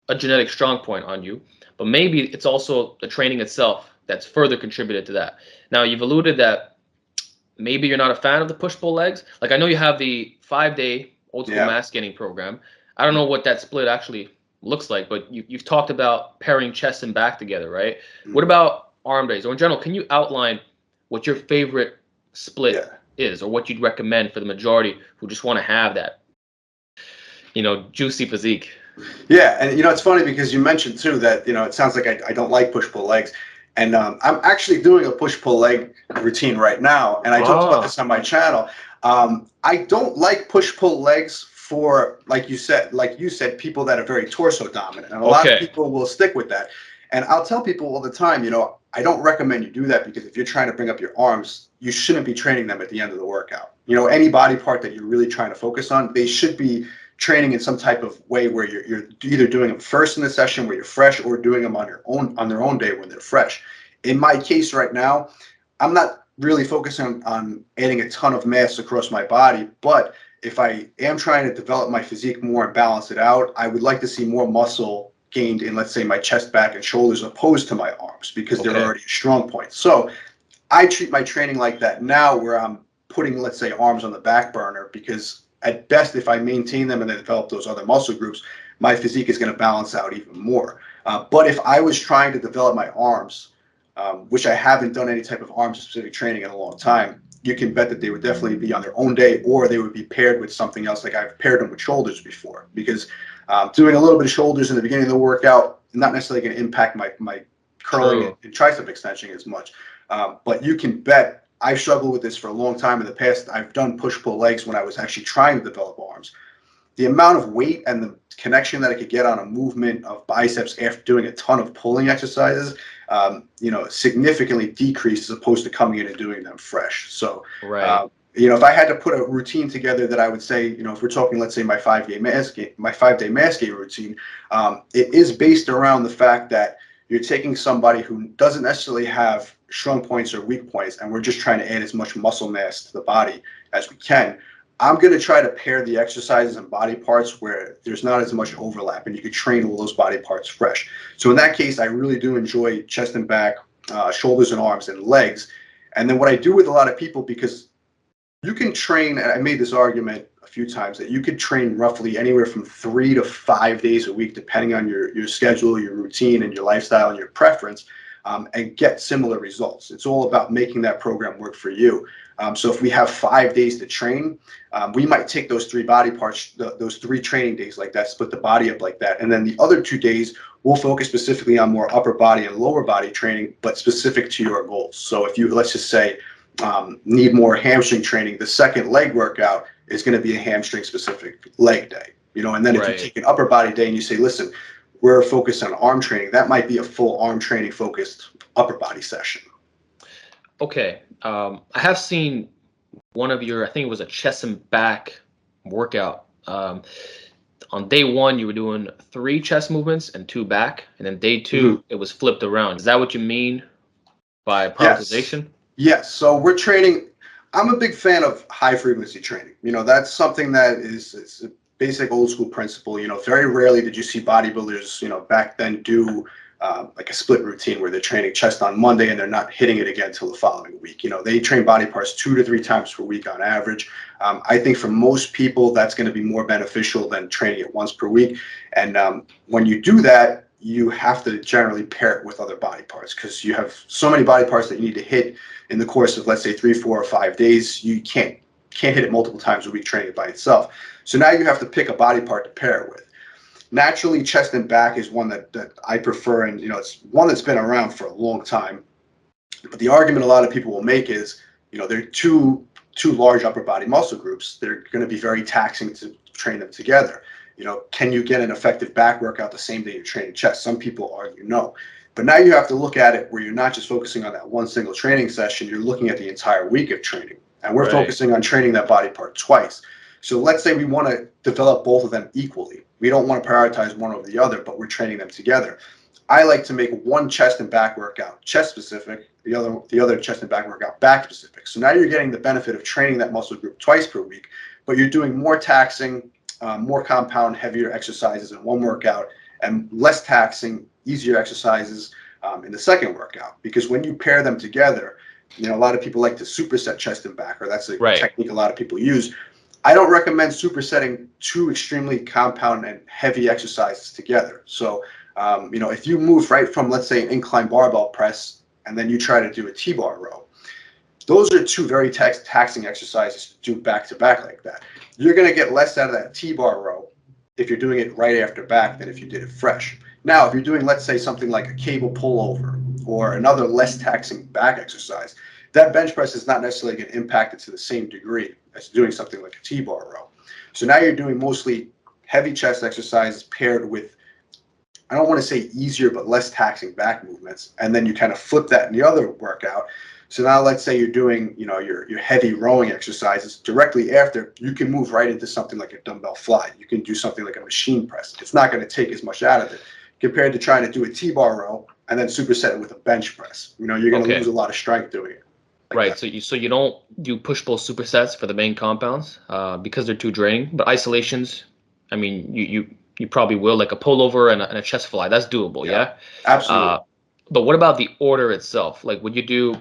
a genetic strong point on you, but maybe it's also the training itself that's further contributed to that. Now, you've alluded that maybe you're not a fan of the push pull legs. Like I know you have the 5-day old school Yeah. mass gaining program. I don't know what that split actually looks like, but you've talked about pairing chest and back together, right? What Mhm. about arm days? Or in general, can you outline what your favorite split Yeah. is, or what you'd recommend for the majority who just want to have that, juicy physique? Yeah, and it's funny because you mentioned too that it sounds like I don't like push pull legs, and I'm actually doing a push pull leg routine right now, and I talked about Oh, this on my channel. I don't like push pull legs for, like you said, people that are very torso dominant, and a lot of okay. people will stick with that. And I'll tell people all the time, I don't recommend you do that, because if you're trying to bring up your arms, you shouldn't be training them at the end of the workout. Any body part that you're really trying to focus on, they should be training in some type of way where you're either doing them first in the session where you're fresh, or doing them on their own day when they're fresh. In my case right now, I'm not really focusing on adding a ton of mass across my body, but if I am trying to develop my physique more and balance it out, I would like to see more muscle gained in, let's say, my chest, back, and shoulders, opposed to my arms, because they're Okay. already a strong point. So I treat my training like that now, where I'm putting, let's say, arms on the back burner, because at best, if I maintain them and then develop those other muscle groups, my physique is going to balance out even more. But if I was trying to develop my arms, which I haven't done any type of arm specific training in a long time, you can bet that they would definitely be on their own day, or they would be paired with something else. Like I've paired them with shoulders before, because doing a little bit of shoulders in the beginning of the workout, not necessarily going to impact my curling True. and tricep extension as much. But you can bet I've struggled with this for a long time in the past. I've done push-pull legs when I was actually trying to develop arms. The amount of weight and the connection that I could get on a movement of biceps after doing a ton of pulling exercises, significantly decreased, as opposed to coming in and doing them fresh. So, Right. if I had to put a routine together that I would say, if we're talking, let's say, my 5-day mass gain routine, it is based around the fact that you're taking somebody who doesn't necessarily have strong points or weak points, and we're just trying to add as much muscle mass to the body as we can. I'm going to try to pair the exercises and body parts where there's not as much overlap, and you could train all those body parts fresh. So in that case, I really do enjoy chest and back, shoulders and arms, and legs. And then what I do with a lot of people, because you can train, and I made this argument a few times, that you could train roughly anywhere from 3 to 5 days a week, depending on your schedule, your routine, and your lifestyle and your preference. and get similar results. It's all about making that program work for you. So if we have 5 days to train, we might take those 3 body parts, those 3 training days like that, split the body up like that. And then the other 2 days, we'll focus specifically on more upper body and lower body training, but specific to your goals. So if you, let's just say, need more hamstring training, the second leg workout is going to be a hamstring specific leg day, and then if you take an upper body day and you say, listen, we're focused on arm training, that might be a full arm training focused upper body session. Okay. I have seen one of your, I think it was a chest and back workout. On day 1, you were doing 3 chest movements and 2 back. And then day 2, it was flipped around. Is that what you mean by prioritization? Yes. So we're training. I'm a big fan of high frequency training. That's something that is a basic old school principle. Very rarely did you see bodybuilders, back then do like a split routine where they're training chest on Monday and they're not hitting it again until the following week. They train body parts 2 to 3 times per week on average. I think for most people, that's going to be more beneficial than training it once per week. And when you do that, you have to generally pair it with other body parts because you have so many body parts that you need to hit in the course of, let's say, 3, 4, or 5 days. You can't hit it multiple times a week training it by itself. So now you have to pick a body part to pair it with. Naturally, chest and back is one that I prefer, and it's one that's been around for a long time. But the argument a lot of people will make is, they're two large upper body muscle groups that are going to be very taxing to train them together. Can you get an effective back workout the same day you're training chest? Some people argue no. But now you have to look at it where you're not just focusing on that one single training session, you're looking at the entire week of training. And we're focusing on training that body part twice. So let's say we want to develop both of them equally. We don't want to prioritize one over the other, but we're training them together. I like to make one chest and back workout chest specific, the other chest and back workout back specific. So now you're getting the benefit of training that muscle group twice per week, but you're doing more taxing, more compound, heavier exercises in one workout and less taxing, easier exercises in the second workout. Because when you pair them together, a lot of people like to superset chest and back, or that's a technique a lot of people use. I don't recommend supersetting 2 extremely compound and heavy exercises together. So, if you move right from, let's say, an incline barbell press, and then you try to do a T-bar row, those are 2 very taxing exercises to do back to back like that. You're going to get less out of that T-bar row if you're doing it right after back than if you did it fresh. Now, if you're doing, let's say, something like a cable pullover or another less taxing back exercise, that bench press is not necessarily going to impact it to the same degree as doing something like a T-bar row. So now you're doing mostly heavy chest exercises paired with, I don't want to say easier, but less taxing back movements. And then you kind of flip that in the other workout. So now let's say you're doing, your heavy rowing exercises directly after, you can move right into something like a dumbbell fly. You can do something like a machine press. It's not going to take as much out of it compared to trying to do a T-bar row and then superset it with a bench press. You're going to lose a lot of strength doing it. Right. So you don't do push-pull supersets for the main compounds because they're too draining. But isolations, I mean, you probably will, like a pullover and a chest fly. That's doable, yeah? Absolutely. But what about the order itself? Like, would you do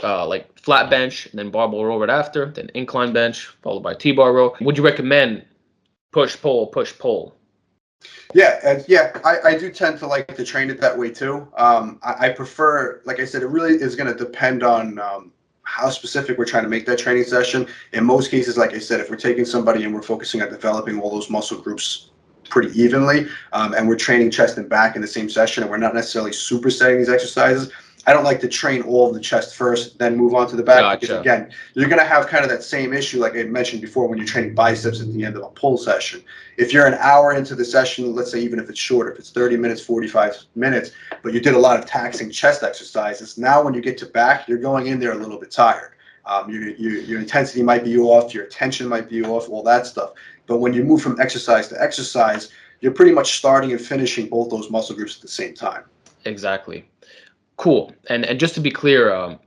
like flat bench and then barbell row right after, then incline bench followed by T-bar row? Would you recommend push pull? I do tend to like to train it that way too. I prefer, like I said, it really is going to depend on how specific we're trying to make that training session. In most cases, like I said, if we're taking somebody and we're focusing on developing all those muscle groups pretty evenly, and we're training chest and back in the same session, and we're not necessarily supersetting these exercises, I don't like to train all of the chest first, then move on to the back. Because again, you're going to have kind of that same issue like I mentioned before when you're training biceps at the end of a pull session. If you're an hour into the session, let's say even if it's shorter, if it's 30 minutes, 45 minutes, but you did a lot of taxing chest exercises, now when you get to back, you're going in there a little bit tired. Your intensity might be off, your attention might be off, all that stuff. But when you move from exercise to exercise, you're pretty much starting and finishing both those muscle groups at the same time. Exactly. Cool. And just to be clear,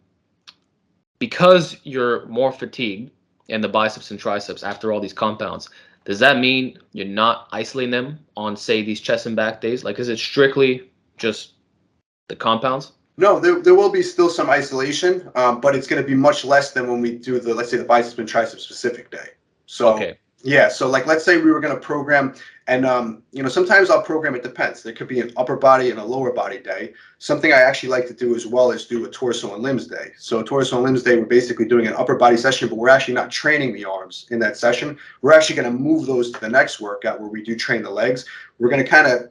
because you're more fatigued in the biceps and triceps after all these compounds, does that mean you're not isolating them on, say, these chest and back days? Like, is it strictly just the compounds? No, there will be still some isolation, but it's going to be much less than when we do let's say the biceps and triceps specific day. So, so like, let's say we were going to program And, sometimes I'll program, it depends. There could be an upper body and a lower body day. Something I actually like to do as well is do a torso and limbs day. So a torso and limbs day, we're basically doing an upper body session, but we're actually not training the arms in that session. We're actually going to move those to the next workout where we do train the legs. We're going to kind of,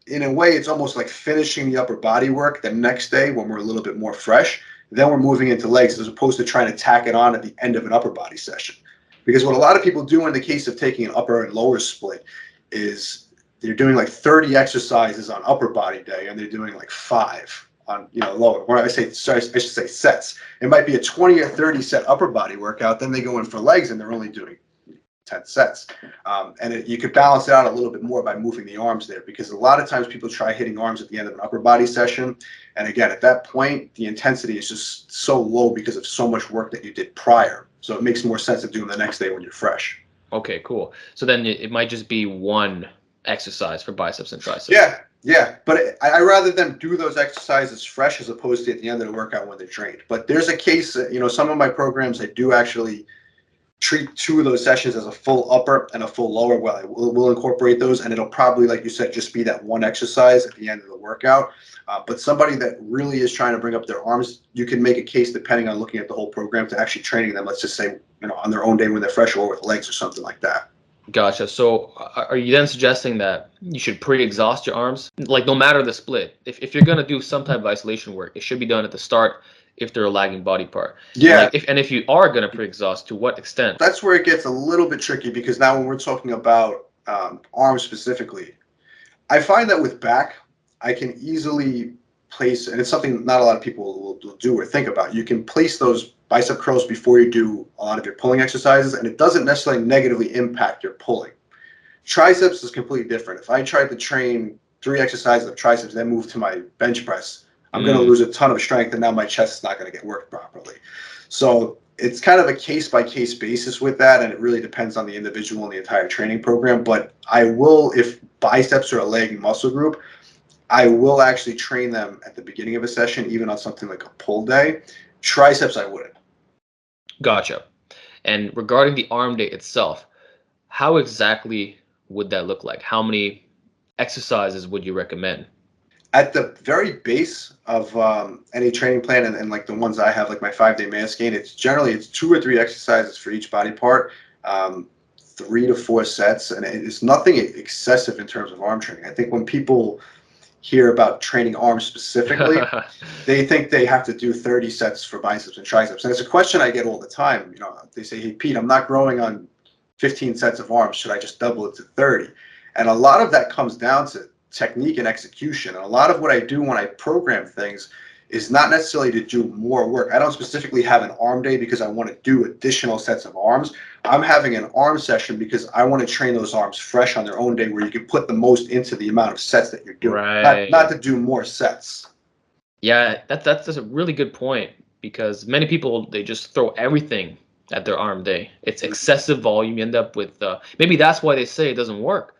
in a way, it's almost like finishing the upper body work the next day when we're a little bit more fresh. Then we're moving into legs as opposed to trying to tack it on at the end of an upper body session. Because what a lot of people do in the case of taking an upper and lower split is they're doing like 30 exercises on upper body day and they're doing like 5 on lower. Or I should say sets. It might be a 20 or 30 set upper body workout. Then they go in for legs and they're only doing 10 sets. You could balance it out a little bit more by moving the arms there, because a lot of times people try hitting arms at the end of an upper body session. And again, at that point, the intensity is just so low because of so much work that you did prior. So it makes more sense to do them the next day when you're fresh. Okay, cool. So then it might just be one exercise for biceps and triceps. Yeah. But I rather them do those exercises fresh as opposed to at the end of the workout when they're drained. But there's a case, some of my programs, I do actually treat 2 of those sessions as a full upper and a full lower. Well, we'll incorporate those, and it'll probably, like you said, just be that one exercise at the end of the workout. But somebody that really is trying to bring up their arms, you can make a case, depending on looking at the whole program, to actually training them, let's just say, on their own day when they're fresh, or with legs or something like that. Gotcha. So are you then suggesting that you should pre-exhaust your arms? Like, no matter the split, if you're going to do some type of isolation work, it should be done at the start if they're a lagging body part. Yeah. And if you are going to pre-exhaust, to what extent? That's where it gets a little bit tricky, because now when we're talking about arms specifically, I find that with back, I can easily place, and it's something not a lot of people will do or think about, you can place those bicep curls before you do a lot of your pulling exercises, and it doesn't necessarily negatively impact your pulling. Triceps is completely different. If I tried to train 3 exercises of triceps, then move to my bench press, I'm going to lose a ton of strength, and now my chest is not going to get worked properly. So it's kind of a case-by-case basis with that, and it really depends on the individual and the entire training program. But I will, if biceps are a lagging muscle group, I will actually train them at the beginning of a session, even on something like a pull day. Triceps, I wouldn't. Gotcha. And regarding the arm day itself, how exactly would that look like? How many exercises would you recommend? At the very base of any training plan, and like the ones I have, like my 5-day mass gain, it's 2 or 3 exercises for each body part, 3 to 4 sets, and it's nothing excessive in terms of arm training. I think when people hear about training arms specifically, they think they have to do 30 sets for biceps and triceps. And it's a question I get all the time. They say, "Hey, Pete, I'm not growing on 15 sets of arms. Should I just double it to 30?" And a lot of that comes down to technique and execution. And a lot of what I do when I program things is not necessarily to do more work. I don't specifically have an arm day because I want to do additional sets of arms. I'm having an arm session because I want to train those arms fresh on their own day, where you can put the most into the amount of sets that you're doing, Right. not to do more sets. Yeah, that's a really good point, because many people, they just throw everything at their arm day. It's excessive volume. You end up with maybe that's why they say it doesn't work.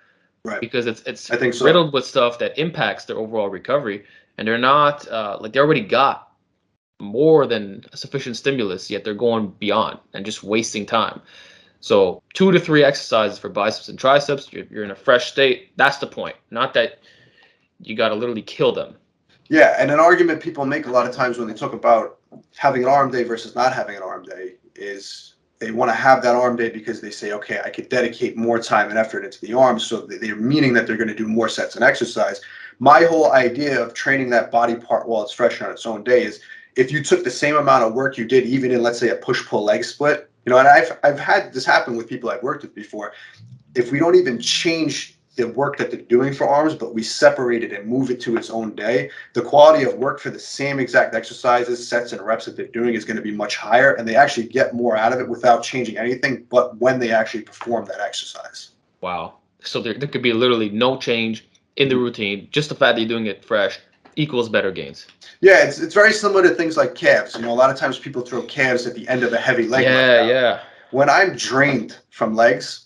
Right. Because it's I think so. riddled with stuff that impacts their overall recovery, and they're not they already got more than a sufficient stimulus, yet they're going beyond and just wasting time. So 2 to 3 exercises for biceps and triceps. You're in a fresh state. That's the point. Not that you got to literally kill them. Yeah, and an argument people make a lot of times when they talk about having an arm day versus not having an arm day is they want to have that arm day because they say, okay, I could dedicate more time and effort into the arms, so they're meaning that they're going to do more sets and exercise. My whole idea of training that body part while it's fresh on its own day is, if you took the same amount of work you did even in, let's say, a push-pull leg split, and I've had this happen with people I've worked with before. If we don't even change the work that they're doing for arms, but we separate it and move it to its own day, the quality of work for the same exact exercises, sets, and reps that they're doing is going to be much higher, and they actually get more out of it without changing anything, but when they actually perform that exercise. Wow. So there could be literally no change in the routine. Just the fact that you're doing it fresh equals better gains. Yeah, it's very similar to things like calves. A lot of times people throw calves at the end of a heavy leg workout. Yeah. When I'm drained from legs,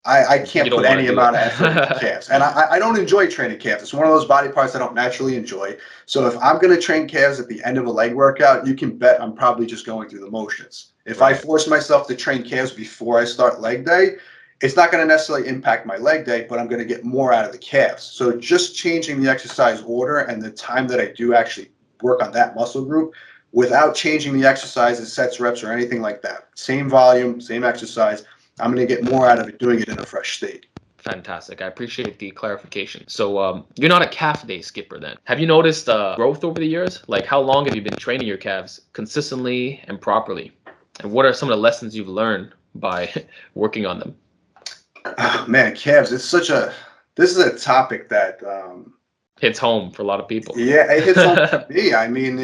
I can't put any amount of effort into calves. And I don't enjoy training calves. It's one of those body parts I don't naturally enjoy. So if I'm going to train calves at the end of a leg workout, you can bet I'm probably just going through the motions. If I force myself to train calves before I start leg day, it's not going to necessarily impact my leg day, but I'm going to get more out of the calves. So just changing the exercise order and the time that I do actually work on that muscle group without changing the exercises, sets, reps, or anything like that. Same volume, same exercise. I'm going to get more out of it doing it in a fresh state. Fantastic. I appreciate the clarification. So you're not a calf day skipper then. Have you noticed growth over the years? Like how long have you been training your calves consistently and properly? And what are some of the lessons you've learned by working on them? Oh, man, calves, this is a topic that, Hits home for a lot of people. yeah, it hits home for me. I mean,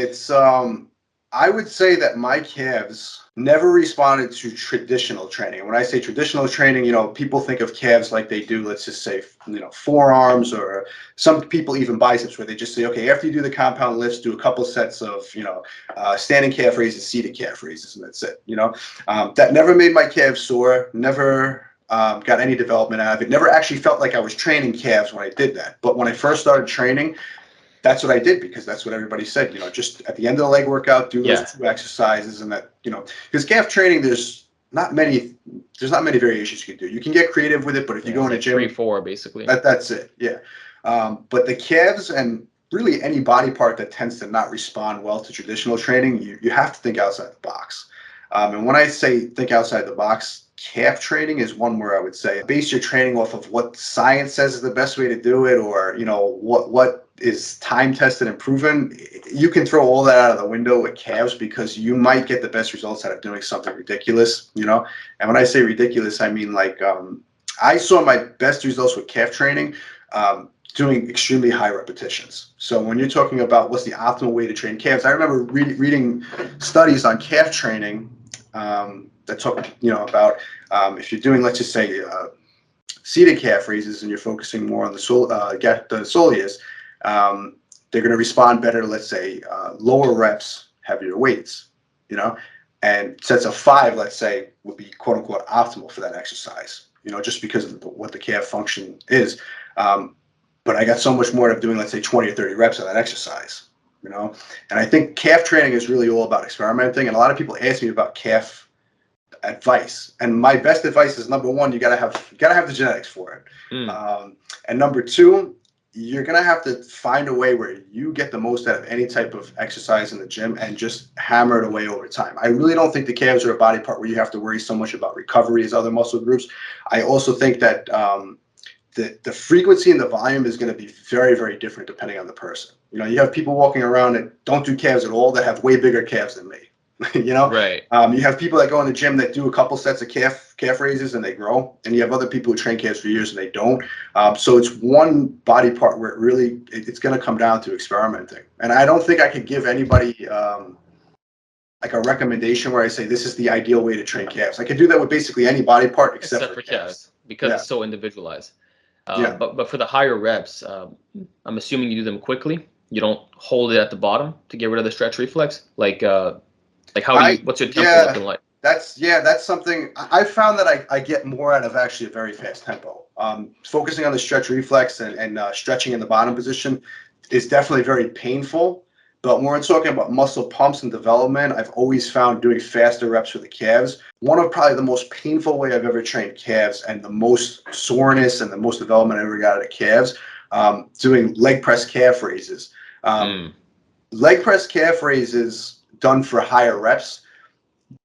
I would say that my calves never responded to traditional training. And when I say traditional training, people think of calves like they do, let's just say, forearms, or some people even biceps, where they just say, okay, after you do the compound lifts, do a couple sets of, standing calf raises, seated calf raises, and that's it. That never made my calves sore, never got any development out of it, never actually felt like I was training calves when I did that. But when I first started training, that's what I did, because that's what everybody said, just at the end of the leg workout, do those two exercises. And that, because calf training, there's not many variations you can do. You can get creative with it, but if you go in a gym, 3-4 basically. That's it. Yeah. But the calves, and really any body part that tends to not respond well to traditional training, you have to think outside the box. And when I say think outside the box, calf training is one where I would say base your training off of what science says is the best way to do it, or what is time tested and proven. You can throw all that out of the window with calves, because you might get the best results out of doing something ridiculous. And when I say ridiculous, I mean like I saw my best results with calf training doing extremely high repetitions. So when you're talking about what's the optimal way to train calves, I remember reading studies on calf training that talk, about if you're doing, let's just say, seated calf raises, and you're focusing more on the soleus, they're going to respond better, let's say, lower reps, heavier weights, and sets of 5, let's say, would be quote unquote optimal for that exercise, just because of what the calf function is. But I got so much more out of doing, let's say, 20 or 30 reps of that exercise, and I think calf training is really all about experimenting. And a lot of people ask me about calf advice, and my best advice is, number one, you gotta have the genetics for it. And number two, you're gonna have to find a way where you get the most out of any type of exercise in the gym and just hammer it away over time. I really don't think the calves are a body part where you have to worry so much about recovery as other muscle groups. I also think that the frequency and the volume is going to be very, very different depending on the person. You have people walking around that don't do calves at all that have way bigger calves than me. Right. You have people that go in the gym that do a couple sets of calf raises and they grow, and you have other people who train calves for years and they don't. So it's one body part where it's going to come down to experimenting. And I don't think I could give anybody like a recommendation where I say this is the ideal way to train calves. I could do that with basically any body part except for calves, because it's so individualized. Yeah. But for the higher reps, I'm assuming you do them quickly. You don't hold it at the bottom to get rid of the stretch reflex. Like what's your tempo looking like? That's something I found that I get more out of actually a very fast tempo. Focusing on the stretch reflex and stretching in the bottom position is definitely very painful. But when we're talking about muscle pumps and development, I've always found doing faster reps for the calves one of probably the most painful way I've ever trained calves, and the most soreness and the most development I ever got out of calves, doing leg press calf raises. Leg press calf raises done for higher reps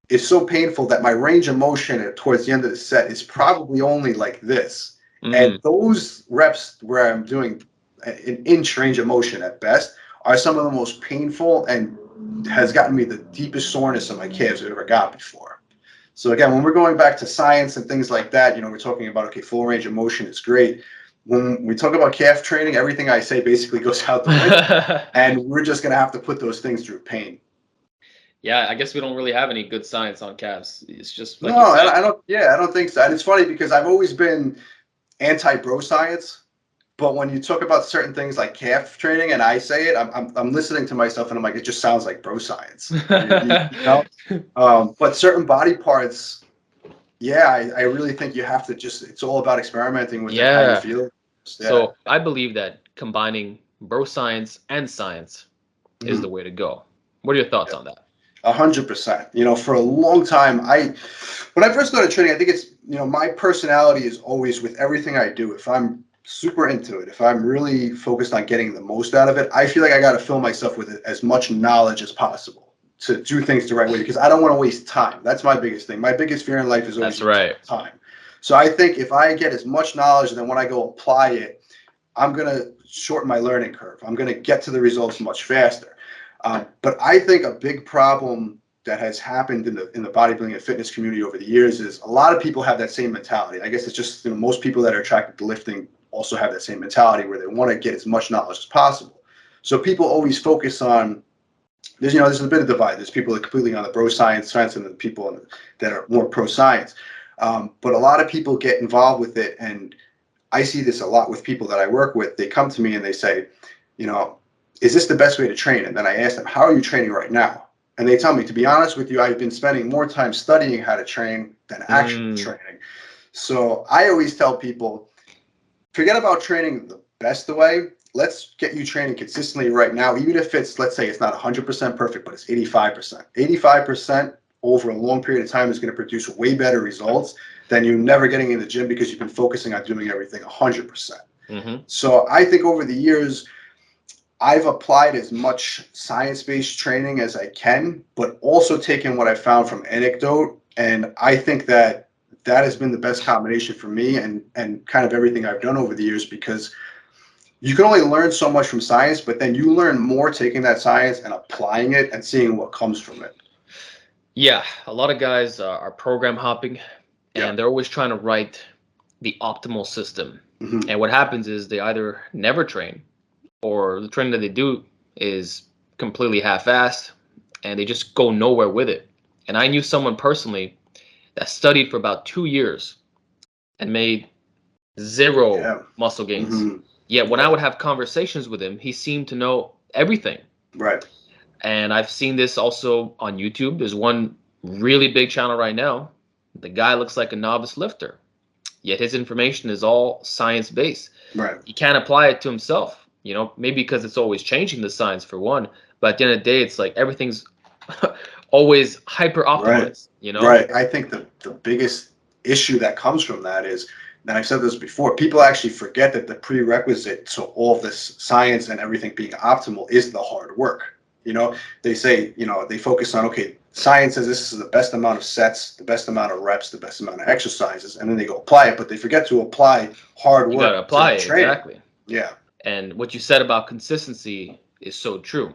is so painful that my range of motion towards the end of the set is probably only like this. And those reps where I'm doing an inch range of motion at best are some of the most painful and has gotten me the deepest soreness in my calves I've ever got before. So again, when we're going back to science and things like that, we're talking about, okay, full range of motion is great. When we talk about calf training, everything I say basically goes out the window, and we're just going to have to put those things through pain. Yeah, I guess we don't really have any good science on calves. It's just like I don't. Yeah, I don't think so. And it's funny because I've always been anti-Broscience, but when you talk about certain things like calf training and I say it, I'm listening to myself and I'm like, it just sounds like Broscience. But certain body parts, I really think you have to it's all about experimenting with how you feel. Yeah. So I believe that combining Broscience and science is the way to go. What are your thoughts on that? 100%. You know, for a long time, when I first started training, I think it's, you know, my personality is always with everything I do. If I'm super into it, if I'm really focused on getting the most out of it, I feel like I got to fill myself with as much knowledge as possible to do things the right way, because I don't want to waste time. That's my biggest thing. My biggest fear in life is always That's right. time. So I think if I get as much knowledge, then when I go apply it, I'm going to shorten my learning curve. I'm going to get to the results much faster. But I think a big problem that has happened in the bodybuilding and fitness community over the years is a lot of people have that same mentality. I guess it's just, you know, most people that are attracted to lifting also have that same mentality where they want to get as much knowledge as possible. So people always focus on, there's a bit of divide. There's people that are completely on the Broscience and the people that are more pro science. But a lot of people get involved with it, and I see this a lot with people that I work with. They come to me and they say, you know, is this the best way to train? And then I ask them, how are you training right now? And they tell me, to be honest with you, I've been spending more time studying how to train than actually training. So I always tell people, forget about training the best way. Let's get you training consistently right now, even if it's, let's say it's not 100% perfect, but it's 85%. 85% over a long period of time is going to produce way better results than you never getting in the gym because you've been focusing on doing everything 100%. So I think over the years, I've applied as much science-based training as I can, but also taken what I found from anecdote. And I think that has been the best combination for me and kind of everything I've done over the years, because you can only learn so much from science, but then you learn more taking that science and applying it and seeing what comes from it. Yeah, a lot of guys are program hopping, and they're always trying to write the optimal system. And what happens is they either never train, or the training that they do is completely half-assed, and they just go nowhere with it. And I knew someone personally that studied for about 2 years and made zero muscle gains. Yet when I would have conversations with him, he seemed to know everything. Right. And I've seen this also on YouTube. There's one really big channel right now. The guy looks like a novice lifter, yet his information is all science-based. Right. He can't apply it to himself, you know, maybe because it's always changing, the science, for one. But at the end of the day, it's like everything's always hyper-optimized, you know? Right. I think the biggest issue that comes from that is, and I've said this before, people actually forget that the prerequisite to all of this science and everything being optimal is the hard work. You know, they say, you know, they focus on, okay, science says this is the best amount of sets, the best amount of reps, the best amount of exercises, and then they go apply it, but they forget to apply hard work. You got to apply it, training. exactly. Yeah. And what you said about consistency is so true.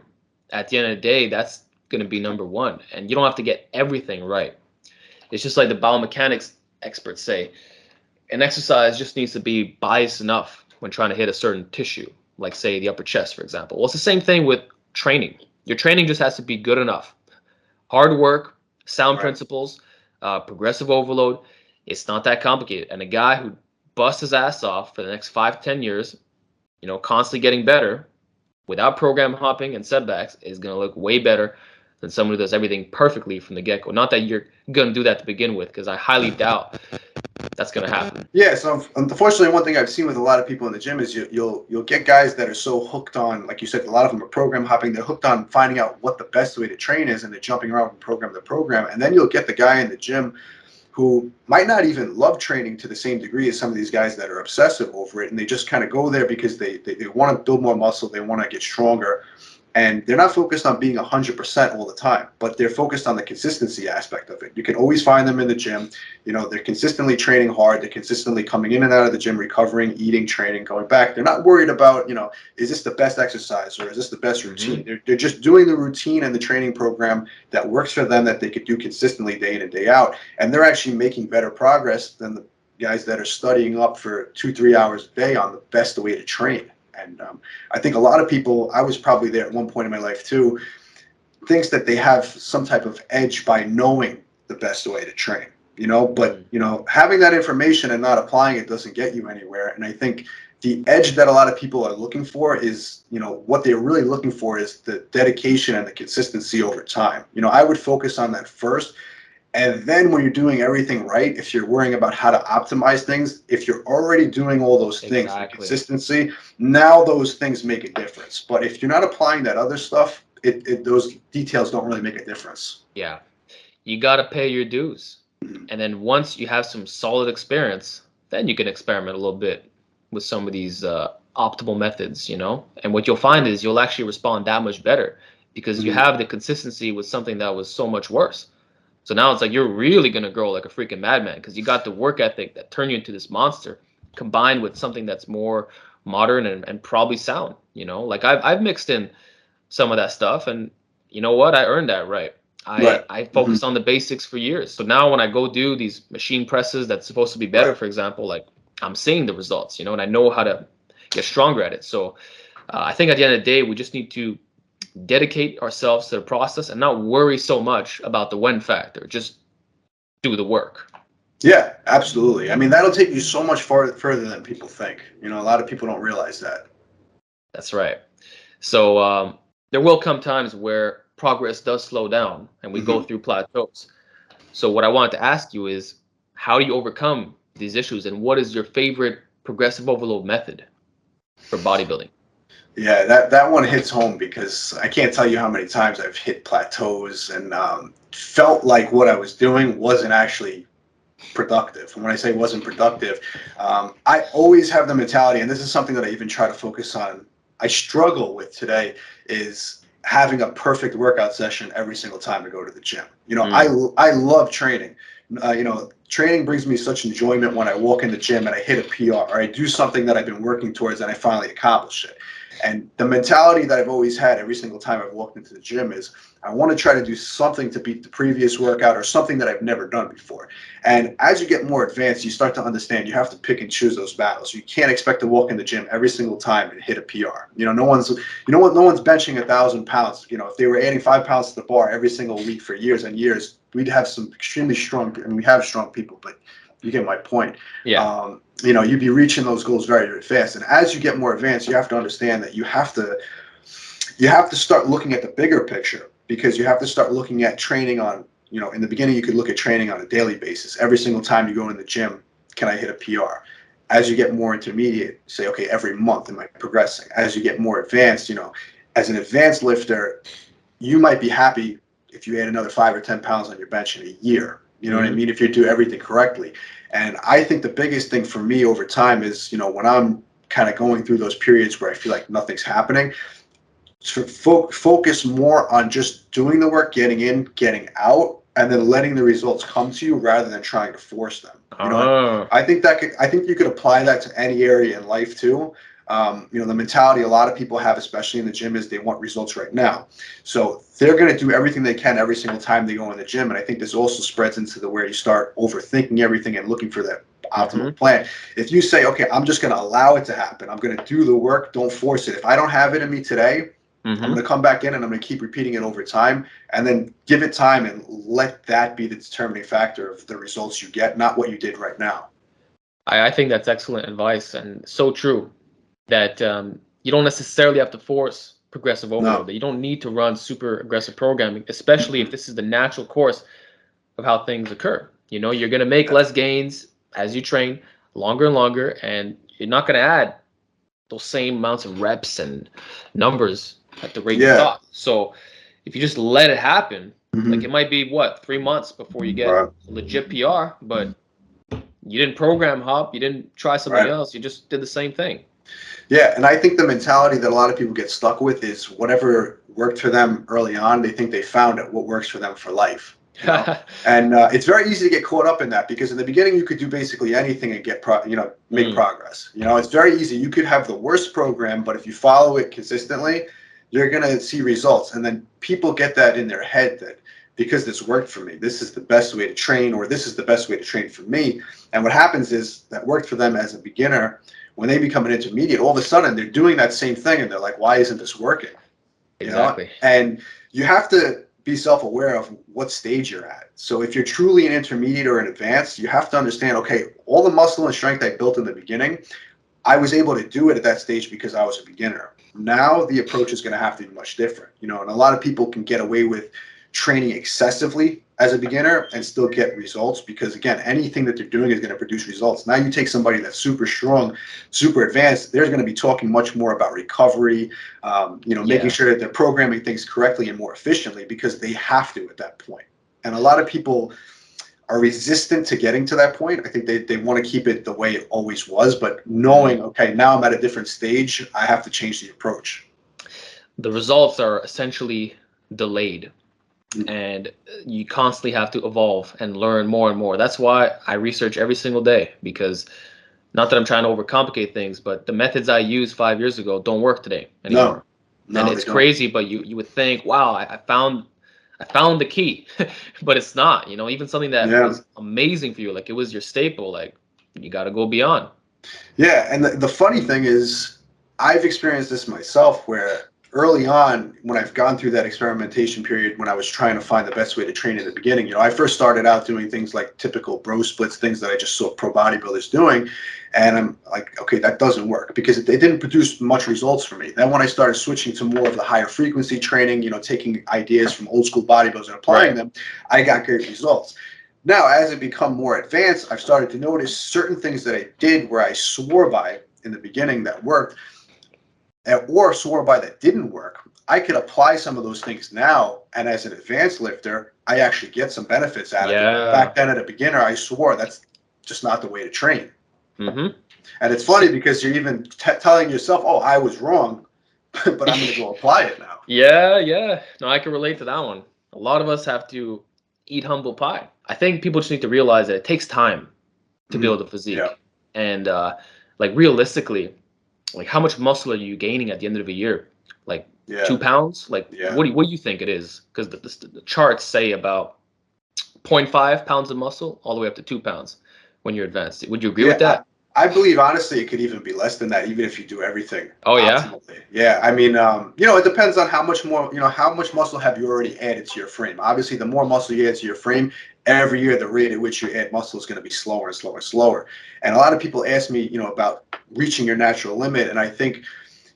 At the end of the day, that's going to be number one. And you don't have to get everything right. It's just like the biomechanics experts say, an exercise just needs to be biased enough when trying to hit a certain tissue, like, say, the upper chest, for example. Well, it's the same thing with training. Your training just has to be good enough. Hard work, sound principles, progressive overload. It's not that complicated. And a guy who busts his ass off for the next 5 to 10 years, you know, constantly getting better without program hopping and setbacks, is going to look way better than someone who does everything perfectly from the get-go. Not that you're going to do that to begin with, because I highly doubt that's going to happen. Yeah, so unfortunately, one thing I've seen with a lot of people in the gym is you'll get guys that are so hooked on, like you said, a lot of them are program hopping. They're hooked on finding out what the best way to train is, and they're jumping around from program to program. And then you'll get the guy in the gym who might not even love training to the same degree as some of these guys that are obsessive over it, and they just kind of go there because they want to build more muscle, they want to get stronger. And they're not focused on being 100% all the time, but they're focused on the consistency aspect of it. You can always find them in the gym. You know, they're consistently training hard. They're consistently coming in and out of the gym, recovering, eating, training, going back. They're not worried about, you know, is this the best exercise or is this the best routine? They're just doing the routine and the training program that works for them, that they could do consistently day in and day out. And they're actually making better progress than the guys that are studying up for 2-3 hours a day on the best way to train. And I think a lot of people, I was probably there at one point in my life too, thinks that they have some type of edge by knowing the best way to train, you know, but, you know, having that information and not applying it doesn't get you anywhere. And I think the edge that a lot of people are looking for is, you know, what they're really looking for is the dedication and the consistency over time. You know, I would focus on that first. And then when you're doing everything right, if you're worrying about how to optimize things, if you're already doing all those things, the consistency, now those things make a difference. But if you're not applying that other stuff, those details don't really make a difference. Yeah. You got to pay your dues. And then once you have some solid experience, then you can experiment a little bit with some of these optimal methods, you know? And what you'll find is you'll actually respond that much better because you have the consistency with something that was so much worse. So now it's like you're really going to grow like a freaking madman because you got the work ethic that turned you into this monster combined with something that's more modern and probably sound, you know? Like I've mixed in some of that stuff, and you know what? I earned that right. Right. I focused on the basics for years. So now when I go do these machine presses that's supposed to be better, for example, like I'm seeing the results, you know, and I know how to get stronger at it. So I think at the end of the day, we just need to dedicate ourselves to the process and not worry so much about the when factor. Just do the work. Yeah, absolutely. I mean, that'll take you so much further than people think. You know, a lot of people don't realize that. That's right. So there will come times where progress does slow down and we go through plateaus. So what I wanted to ask you is, how do you overcome these issues, and what is your favorite progressive overload method for bodybuilding? Yeah, that one hits home because I can't tell you how many times I've hit plateaus and felt like what I was doing wasn't actually productive. And when I say wasn't productive, I always have the mentality, and this is something that I even try to focus on. I struggle with today is having a perfect workout session every single time I go to the gym. You know, I love training. You know, training brings me such enjoyment when I walk in the gym and I hit a PR or I do something that I've been working towards and I finally accomplish it. And the mentality that I've always had every single time I've walked into the gym is I want to try to do something to beat the previous workout or something that I've never done before. And as you get more advanced, you start to understand you have to pick and choose those battles. You can't expect to walk in the gym every single time and hit a PR. You know, no one's benching 1,000 pounds. You know, if they were adding 5 pounds to the bar every single week for years and years, we'd have some extremely strong, and we have strong people, but you get my point. Yeah. You know, you'd be reaching those goals very, very fast. And as you get more advanced, you have to understand that you have to start looking at the bigger picture, because you have to start looking at training on, you know, in the beginning, you could look at training on a daily basis. Every single time you go in the gym, can I hit a PR? As you get more intermediate, say, okay, every month, am I progressing? As you get more advanced, you know, as an advanced lifter, you might be happy if you add another 5 or 10 pounds on your bench in a year. You know what I mean? If you do everything correctly. And I think the biggest thing for me over time is, you know, when I'm kind of going through those periods where I feel like nothing's happening, to focus more on just doing the work, getting in, getting out, and then letting the results come to you rather than trying to force them. You know, I think you could apply that to any area in life too. You know, the mentality a lot of people have, especially in the gym, is they want results right now. So they're going to do everything they can every single time they go in the gym. And I think this also spreads into the where you start overthinking everything and looking for that optimal plan. If you say, okay, I'm just going to allow it to happen, I'm going to do the work, don't force it. If I don't have it in me today, I'm going to come back in and I'm going to keep repeating it over time, and then give it time and let that be the determining factor of the results you get, not what you did right now. I think that's excellent advice and so true that you don't necessarily have to force progressive overload. No. You don't need to run super aggressive programming, especially if this is the natural course of how things occur. You know, you're going to make less gains as you train longer and longer, and you're not going to add those same amounts of reps and numbers at the rate you thought. So if you just let it happen, like it might be 3 months before you get a legit PR, but you didn't program hop, you didn't try something else, you just did the same thing. Yeah, and I think the mentality that a lot of people get stuck with is whatever worked for them early on, they think they found it, what works for them for life. You know? And it's very easy to get caught up in that, because in the beginning you could do basically anything and get make progress. You know, it's very easy. You could have the worst program, but if you follow it consistently, you're going to see results. And then people get that in their head that because this worked for me, this is the best way to train, or this is the best way to train for me. And what happens is that worked for them as a beginner, when they become an intermediate, all of a sudden they're doing that same thing and they're like, why isn't this working? Exactly. You know? And you have to be self-aware of what stage you're at. So if you're truly an intermediate or an advanced, you have to understand, okay, all the muscle and strength I built in the beginning, I was able to do it at that stage because I was a beginner. Now the approach is going to have to be much different, you know, and a lot of people can get away with training excessively as a beginner and still get results, because again, anything that they're doing is going to produce results. Now you take somebody that's super strong, super advanced, they're going to be talking much more about recovery, making sure that they're programming things correctly and more efficiently, because they have to at that point. And a lot of people are resistant to getting to that point. I think they want to keep it the way it always was, but knowing, okay, now I'm at a different stage, I have to change the approach. The results are essentially delayed, and you constantly have to evolve and learn more and more. That's why I research every single day, because not that I'm trying to overcomplicate things, but the methods I used 5 years ago don't work today anymore. No, and it's crazy, but you would think, wow, I found the key, but it's not. Even something that was amazing for you, like it was your staple, like you got to go beyond. Yeah, and the funny thing is, I've experienced this myself, where early on, when I've gone through that experimentation period, when I was trying to find the best way to train in the beginning, I first started out doing things like typical bro splits, things that I just saw pro bodybuilders doing. And I'm like, okay, that doesn't work, because it didn't produce much results for me. Then when I started switching to more of the higher frequency training, taking ideas from old school bodybuilders and applying them, I got great results. Now, as it become more advanced, I've started to notice certain things that I did where I swore by in the beginning that worked, or swore by that didn't work. I could apply some of those things now, and as an advanced lifter, I actually get some benefits out of it. Back then, at a beginner, I swore that's just not the way to train. And it's funny, because you're even telling yourself, oh, I was wrong, but I'm going to go apply it now. Yeah. No, I can relate to that one. A lot of us have to eat humble pie. I think people just need to realize that it takes time to build a physique. And like realistically, like how much muscle are you gaining at the end of a year? Like 2 pounds? Like what do you think it is? Because the charts say about 0.5 pounds of muscle all the way up to 2 pounds when you're advanced. Would you agree with that? I believe, honestly, it could even be less than that, even if you do everything. Oh, optimally. Yeah. I mean, it depends on how much more, how much muscle have you already added to your frame. Obviously, the more muscle you add to your frame, every year, the rate at which you add muscle is going to be slower and slower and slower. And a lot of people ask me, about reaching your natural limit. And I think,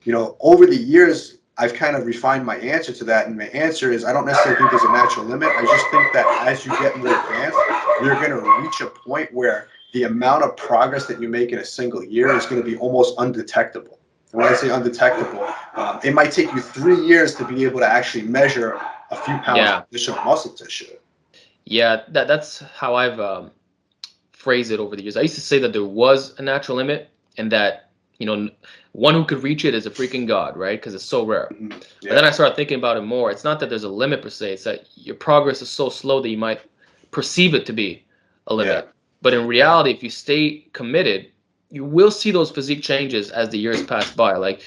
over the years, I've kind of refined my answer to that. And my answer is, I don't necessarily think there's a natural limit. I just think that as you get more advanced, you're going to reach a point where the amount of progress that you make in a single year is going to be almost undetectable. And when I say undetectable, it might take you 3 years to be able to actually measure a few pounds of additional muscle tissue. Yeah, that's how I've phrased it over the years. I used to say that there was a natural limit, and that one who could reach it is a freaking god, right? Because it's so rare. But then I started thinking about it more. It's not that there's a limit per se. It's that your progress is so slow that you might perceive it to be a limit. But in reality, if you stay committed, you will see those physique changes as the years pass by. Like,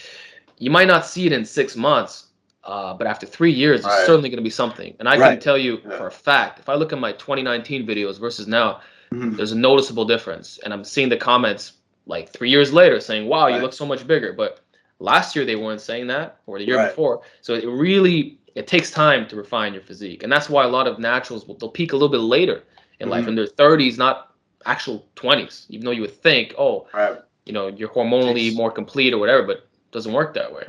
you might not see it in 6 months, but after 3 years, it's certainly going to be something. And I can tell you for a fact, if I look at my 2019 videos versus now, there's a noticeable difference. And I'm seeing the comments like 3 years later saying, wow, you look so much bigger. But last year they weren't saying that, or the year before. So it takes time to refine your physique. And that's why a lot of naturals, they'll peak a little bit later in life, in their 30s, not actual 20s, even though you would think, you're hormonally more complete or whatever, but it doesn't work that way.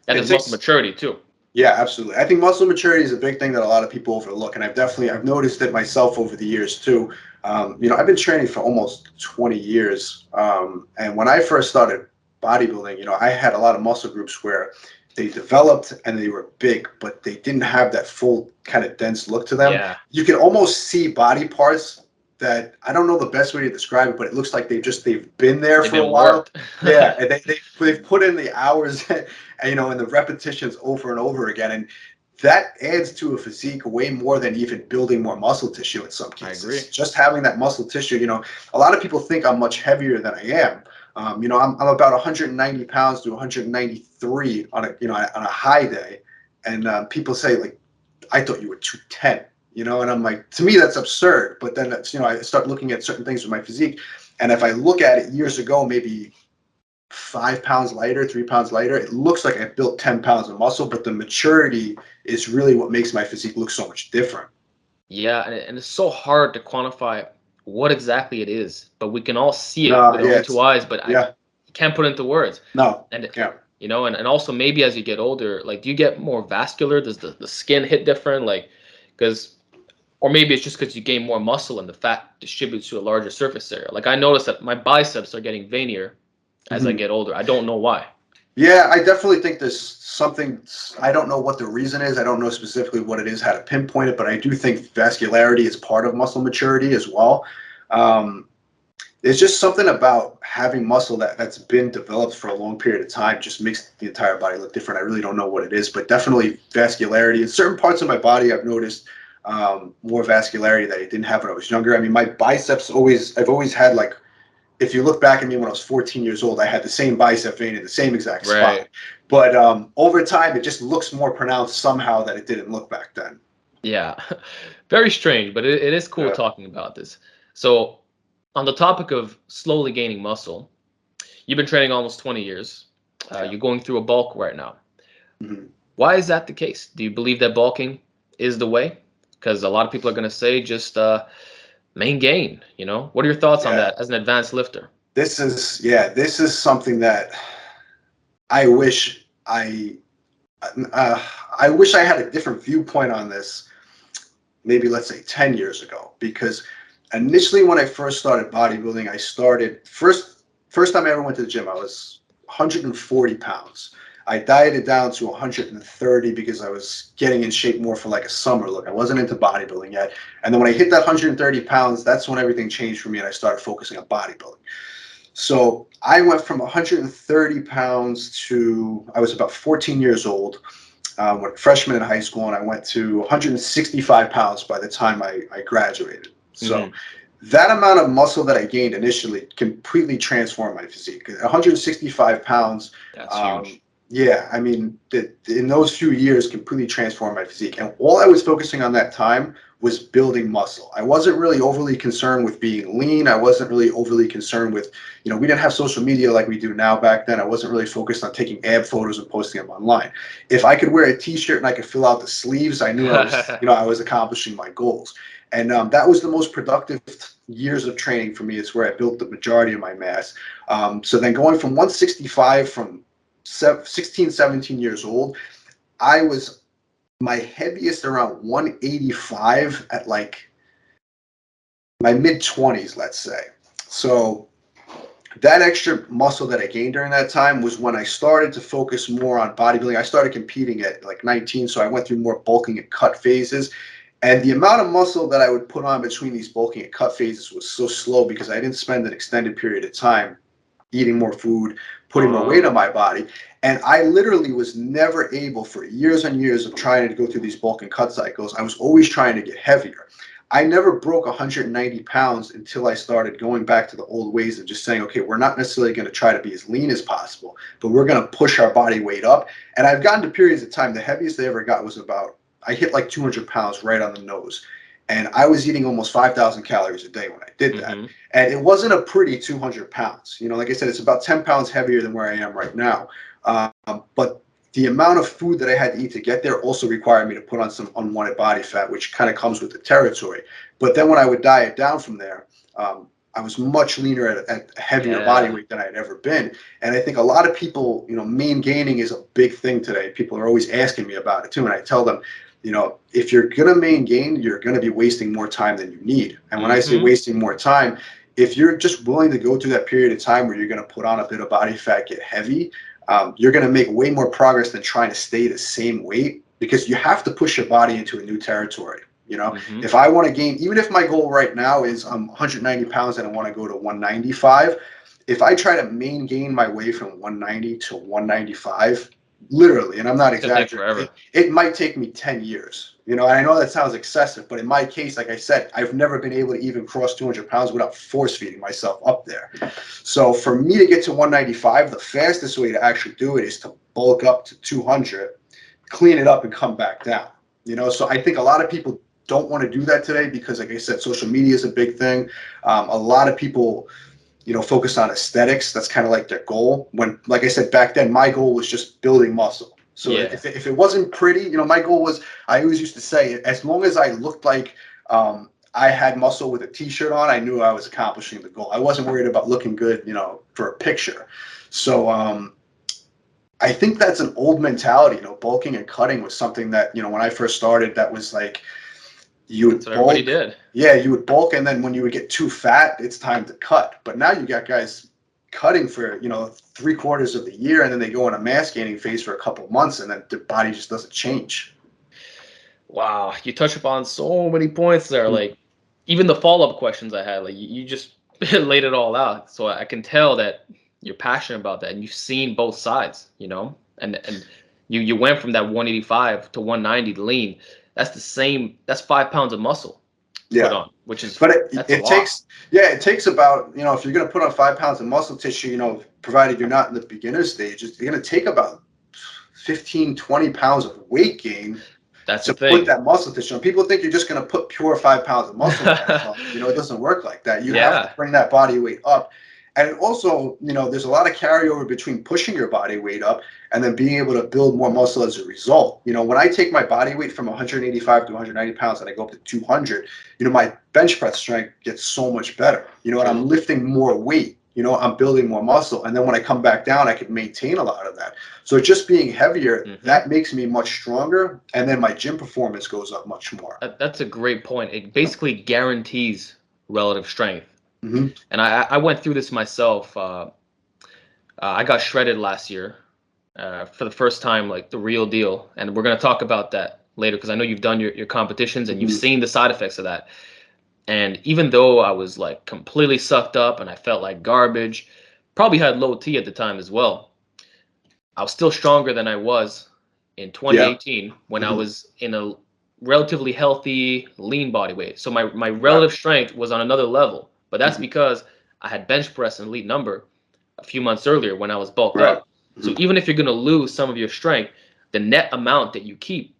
And there's muscle maturity too. Yeah, absolutely. I think muscle maturity is a big thing that a lot of people overlook, and I've noticed it myself over the years too. I've been training for almost 20 years, and when I first started bodybuilding, I had a lot of muscle groups where they developed and they were big, but they didn't have that full kind of dense look to them. You can almost see body parts that, I don't know the best way to describe it, but it looks like they've been there for a while. And they've put in the hours, and and the repetitions over and over again, and that adds to a physique way more than even building more muscle tissue in some cases. I agree. Just having that muscle tissue, a lot of people think I'm much heavier than I am. I'm about 190 pounds to 193 on a high day, and people say, like, I thought you were 210. And I'm like, to me, that's absurd. But then that's, I start looking at certain things with my physique. And if I look at it years ago, maybe 5 pounds lighter, 3 pounds lighter, it looks like I built 10 pounds of muscle, but the maturity is really what makes my physique look so much different. Yeah. And it's so hard to quantify what exactly it is, but we can all see it with our own 2 eyes, but I can't put it into words. And also maybe as you get older, like, do you get more vascular? Does the skin hit different? Like, Because, or maybe it's just because you gain more muscle and the fat distributes to a larger surface area. Like I noticed that my biceps are getting veinier as I get older. I don't know why. Yeah, I definitely think there's something. I don't know what the reason is. I don't know specifically what it is, how to pinpoint it, but I do think vascularity is part of muscle maturity as well. Um, There's just something about having muscle that's been developed for a long period of time just makes the entire body look different. I really don't know what it is, but definitely vascularity. In certain parts of my body, I've noticed more vascularity that I didn't have when I was younger. I mean, my biceps I've always had like, if you look back at me when I was 14 years old, I had the same bicep vein in the same exact spot. Right. But over time, it just looks more pronounced somehow that it didn't look back then. Yeah. Very strange, but it is cool Yeah. talking about this. So, on the topic of slowly gaining muscle, you've been training almost 20 years. Yeah. You're going through a bulk right now. Mhm. Why is that the case? Do you believe that bulking is the way? Because a lot of people are going to say just main gain, you know? What are your thoughts on Yeah. that as an advanced lifter? This is something that I wish uh, I wish I had a different viewpoint on this, maybe let's say 10 years ago, because initially when I first started bodybuilding, I started first time I ever went to the gym, I was 140 pounds. I dieted down to 130 because I was getting in shape more for like a summer look. I wasn't into bodybuilding yet. And then when I hit that 130 pounds, that's when everything changed for me and I started focusing on bodybuilding. So I went from 130 pounds to, I was about 14 years old, when freshman in high school, and I went to 165 pounds by the time I graduated. So Hmm. that amount of muscle that I gained initially completely transformed my physique. 165 pounds, That's um, huge. yeah, I mean, in those few years, completely transformed my physique. And all I was focusing on that time was building muscle. I wasn't really overly concerned with being lean. I wasn't really overly concerned with, we didn't have social media like we do now back then. I wasn't really focused on taking ab photos and posting them online. If I could wear a t-shirt and I could fill out the sleeves, I knew I was accomplishing my goals. And that was the most productive years of training for me. It's where I built the majority of my mass. So then going from 165 from 16, 17 years old, I was my heaviest around 185 at like my mid 20s, let's say. So that extra muscle that I gained during that time was when I started to focus more on bodybuilding. I started competing at like 19, so I went through more bulking and cut phases. And the amount of muscle that I would put on between these bulking and cut phases was so slow because I didn't spend an extended period of time eating more food, putting more weight on my body. And I literally was never able, for years and years of trying to go through these bulk and cut cycles, I was always trying to get heavier. I never broke 190 pounds until I started going back to the old ways of just saying, okay, we're not necessarily going to try to be as lean as possible, but we're going to push our body weight up. And I've gotten to periods of time, the heaviest I ever got was I hit like 200 pounds right on the nose. And I was eating almost 5,000 calories a day when I did that. Hmm. And it wasn't a pretty 200 pounds. Like I said, it's about 10 pounds heavier than where I am right now. But the amount of food that I had to eat to get there also required me to put on some unwanted body fat, which kind of comes with the territory. But then when I would diet down from there, I was much leaner at a heavier body Yeah. weight than I'd ever been. And I think a lot of people, main-gaining is a big thing today. People are always asking me about it too. And I tell them, if you're going to main gain, you're going to be wasting more time than you need. And when I say Hmm. wasting more time, if you're just willing to go through that period of time where you're going to put on a bit of body fat, get heavy, you're going to make way more progress than trying to stay the same weight, because you have to push your body into a new territory. Hmm. If I want to gain, even if my goal right now is 190 pounds and I want to go to 195, if I try to main gain my way from 190 to 195, literally, and I'm not It's gonna take exaggerating, forever. it might take me 10 years. And I know that sounds excessive, but in my case, like I said, I've never been able to even cross 200 pounds without force feeding myself up there. So for me to get to 195, the fastest way to actually do it is to bulk up to 200, clean it up, and come back down. So I think a lot of people don't want to do that today because, like I said, social media is a big thing. A lot of people focus on aesthetics. That's kind of like their goal. When, like I said, back then, my goal was just building muscle. So Yeah. if it wasn't pretty, my goal was, I always used to say, as long as I looked like I had muscle with a t-shirt on, I knew I was accomplishing the goal. I wasn't worried about looking good, for a picture. So I think that's an old mentality. Bulking and cutting was something that, when I first started, that was like, you That's would what everybody bulk. did. Yeah, you would bulk, and then when you would get too fat, it's time to cut. But now you got guys cutting for 3/4 of the year, and then they go in a mass gaining phase for a couple of months, and then their body just doesn't change. Wow, you touch upon so many points there. Mm. Like even the follow-up questions I had, like you just laid it all out. So I can tell that you're passionate about that and you've seen both sides, and you went from that 185 to 190 lean. That's the same. That's 5 pounds of muscle put Yeah. on, which is But that's a it lot. takes, yeah, it takes about, if you're going to put on 5 pounds of muscle tissue, provided you're not in the beginner stage, it's going to take about 15, 20 pounds of weight gain That's the to put thing. that muscle tissue on. People think you're just going to put pure 5 pounds of muscle mass on. It doesn't work like that. You have to Yeah. bring that body weight up. And also, there's a lot of carryover between pushing your body weight up and then being able to build more muscle as a result. When I take my body weight from 185 to 190 pounds and I go up to 200, my bench press strength gets so much better. And I'm lifting more weight. I'm building more muscle. And then when I come back down, I can maintain a lot of that. So just being heavier, that makes me much stronger. And then my gym performance goes up much more. That's a great point. It basically guarantees relative strength. Mm-hmm. And I went through this myself. I got shredded last year for the first time, like the real deal. And we're going to talk about that later because I know you've done your competitions and you've seen the side effects of that. And even though I was like completely sucked up and I felt like garbage, probably had low T at the time as well, I was still stronger than I was in Yeah. 2018 when I was in a relatively healthy, lean body weight. So my relative strength was on another level. But that's because I had bench press an elite number a few months earlier when I was bulked up. So even if you're going to lose some of your strength, the net amount that you keep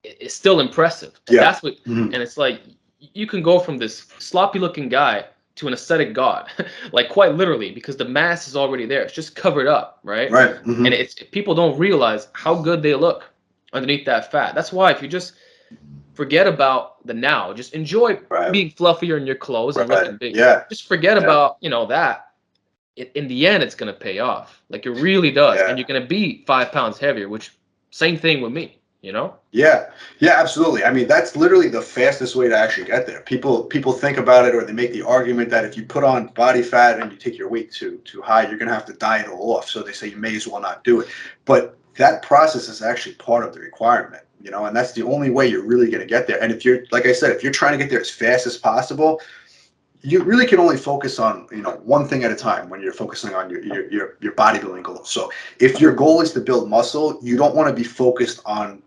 is still impressive. And that's what, and it's like you can go from this sloppy looking guy to an aesthetic god, like quite literally, because the mass is already there. It's just covered up, right? And it's people don't realize how good they look underneath that fat. That's why if you just forget about the now, just enjoy being fluffier in your clothes and looking big. Yeah. Just forget about that. In the end, it's gonna pay off. Like it really does, and you're gonna be 5 pounds heavier. Which same thing with me. Yeah, absolutely. I mean, that's literally the fastest way to actually get there. People think about it, or they make the argument that if you put on body fat and you take your weight too high, you're going to have to diet it all off. So they say you may as well not do it. But that process is actually part of the requirement, and that's the only way you're really going to get there. And if you're, like I said, if you're trying to get there as fast as possible, you really can only focus on one thing at a time when you're focusing on your bodybuilding goals. So if your goal is to build muscle, you don't want to be focused on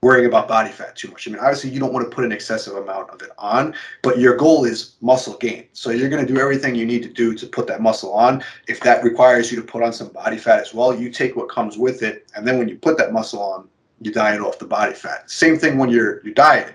worrying about body fat too much. I mean, obviously you don't want to put an excessive amount of it on, but your goal is muscle gain. So you're going to do everything you need to do to put that muscle on. If that requires you to put on some body fat as well, you take what comes with it. And then when you put that muscle on, you diet off the body fat. Same thing when you're dieting.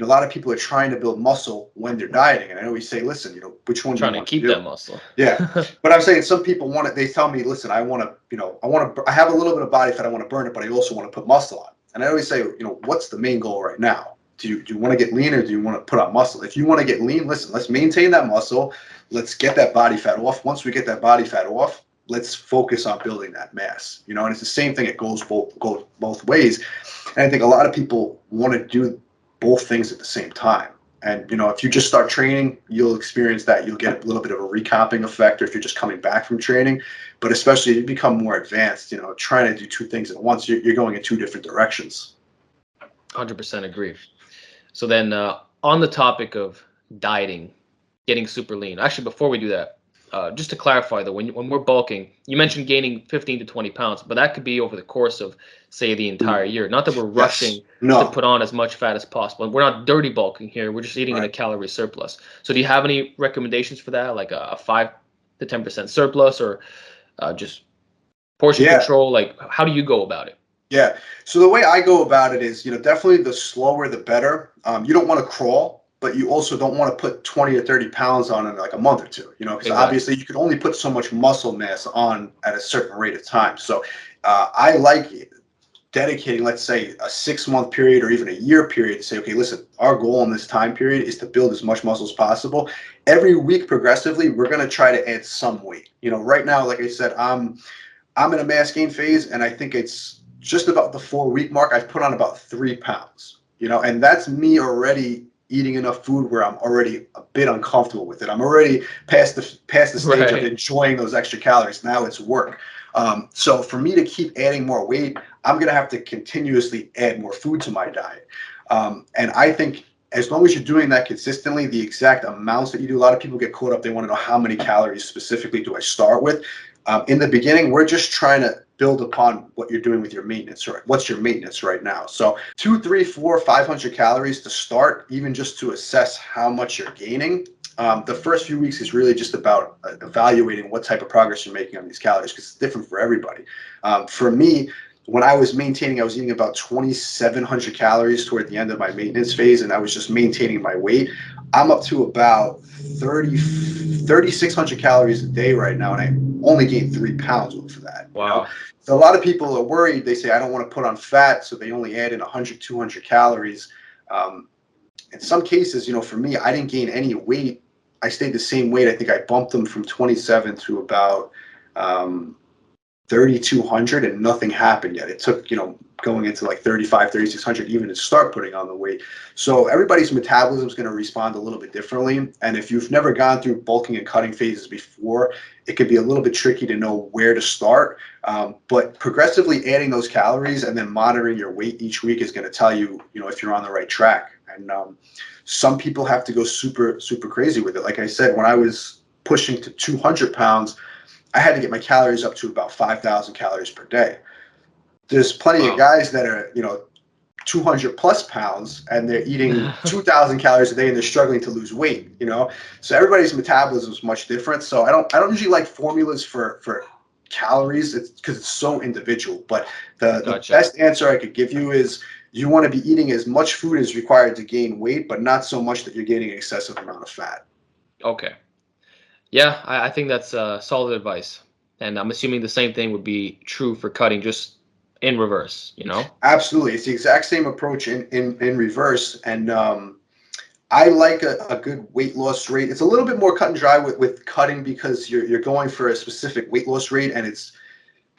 A lot of people are trying to build muscle when they're dieting. And I always say, listen, which one do you want to keep do? that muscle. Yeah. But I'm saying some people want it. They tell me, listen, I want to, I have a little bit of body fat. I want to burn it, but I also want to put muscle on. And I always say, what's the main goal right now? Do you want to get lean or do you want to put on muscle? If you want to get lean, listen, let's maintain that muscle. Let's get that body fat off. Once we get that body fat off, let's focus on building that mass. And it's the same thing. It goes both ways. And I think a lot of people want to do both things at the same time. And, if you just start training, you'll experience that. You'll get a little bit of a recomping effect, or if you're just coming back from training. But especially if you become more advanced, trying to do two things at once, you're going in two different directions. 100% agree. So then on the topic of dieting, getting super lean. Actually, before we do that, just to clarify though, when we're bulking, you mentioned gaining 15 to 20 pounds, but that could be over the course of, say, the entire year. Not that we're rushing to put on as much fat as possible. We're not dirty bulking here. We're just eating in a calorie surplus. So do you have any recommendations for that, like a 5 to 10% surplus, or just portion control? Like, how do you go about it? Yeah. So the way I go about it is, definitely the slower the better. You don't want to crawl, but you also don't want to put 20 or 30 pounds on in like a month or two, because obviously you can only put so much muscle mass on at a certain rate of time. So I like dedicating, let's say, a 6-month period or even a year period to say, okay, listen, our goal in this time period is to build as much muscle as possible. Every week progressively, we're going to try to add some weight. Right now, like I said, I'm in a mass gain phase, and I think it's just about the 4-week mark. I've put on about 3 pounds, and that's me already eating enough food where I'm already a bit uncomfortable with it. I'm already past the stage of Right. enjoying those extra calories. Now it's work. So for me to keep adding more weight, I'm going to have to continuously add more food to my diet. And I think as long as you're doing that consistently, the exact amounts that you do, a lot of people get caught up. They want to know how many calories specifically do I start with. In the beginning, we're just trying to build upon what you're doing with your maintenance, or what's your maintenance right now. So 2, 3, 4, 500 calories to start, even just to assess how much you're gaining. The first few weeks is really just about evaluating what type of progress you're making on these calories, because it's different for everybody. For me, when I was maintaining, I was eating about 2,700 calories toward the end of my maintenance phase, and I was just maintaining my weight. I'm up to about 3,600 calories a day right now, and I only gained 3 pounds off of that. Wow. So a lot of people are worried. They say, I don't want to put on fat, so they only add in 100, 200 calories. In some cases, for me, I didn't gain any weight. I stayed the same weight. I think I bumped them from 27 to about 3,200, and nothing happened yet. It took, going into like 35, 3,600 even to start putting on the weight. So everybody's metabolism is going to respond a little bit differently. And if you've never gone through bulking and cutting phases before, it could be a little bit tricky to know where to start. But progressively adding those calories and then monitoring your weight each week is going to tell you, if you're on the right track. And some people have to go super, super crazy with it. Like I said, when I was pushing to 200 pounds, I had to get my calories up to about 5,000 calories per day. There's plenty of guys that are, 200 plus pounds, and they're eating 2,000 calories a day, and they're struggling to lose weight. So everybody's metabolism is much different. So I don't usually like formulas for calories. It's because it's so individual. But the Gotcha. best answer I could give you is you want to be eating as much food as required to gain weight, but not so much that you're gaining an excessive amount of fat. Okay. Yeah, I think that's solid advice. And I'm assuming the same thing would be true for cutting, just in reverse, Absolutely. It's the exact same approach in reverse. And I like a good weight loss rate. It's a little bit more cut and dry with cutting, because you're going for a specific weight loss rate, and it's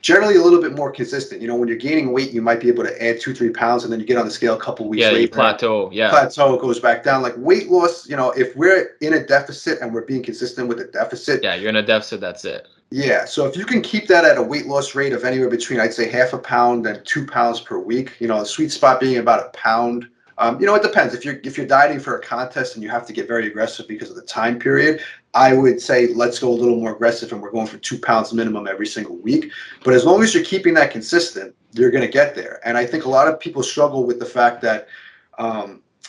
generally a little bit more consistent. When you're gaining weight, you might be able to add 2, 3 pounds, and then you get on the scale a couple weeks Yeah, you later. plateau. Yeah. Plateau goes back down. Like weight loss, if we're in a deficit and we're being consistent with the deficit. Yeah, you're in a deficit. That's it. Yeah, so if you can keep that at a weight loss rate of anywhere between, I'd say, half a pound and 2 pounds per week, the sweet spot being about a pound. It depends. If you're dieting for a contest and you have to get very aggressive because of the time period, I would say let's go a little more aggressive, and we're going for 2 pounds minimum every single week. But as long as you're keeping that consistent, you're going to get there. And I think a lot of people struggle with the fact that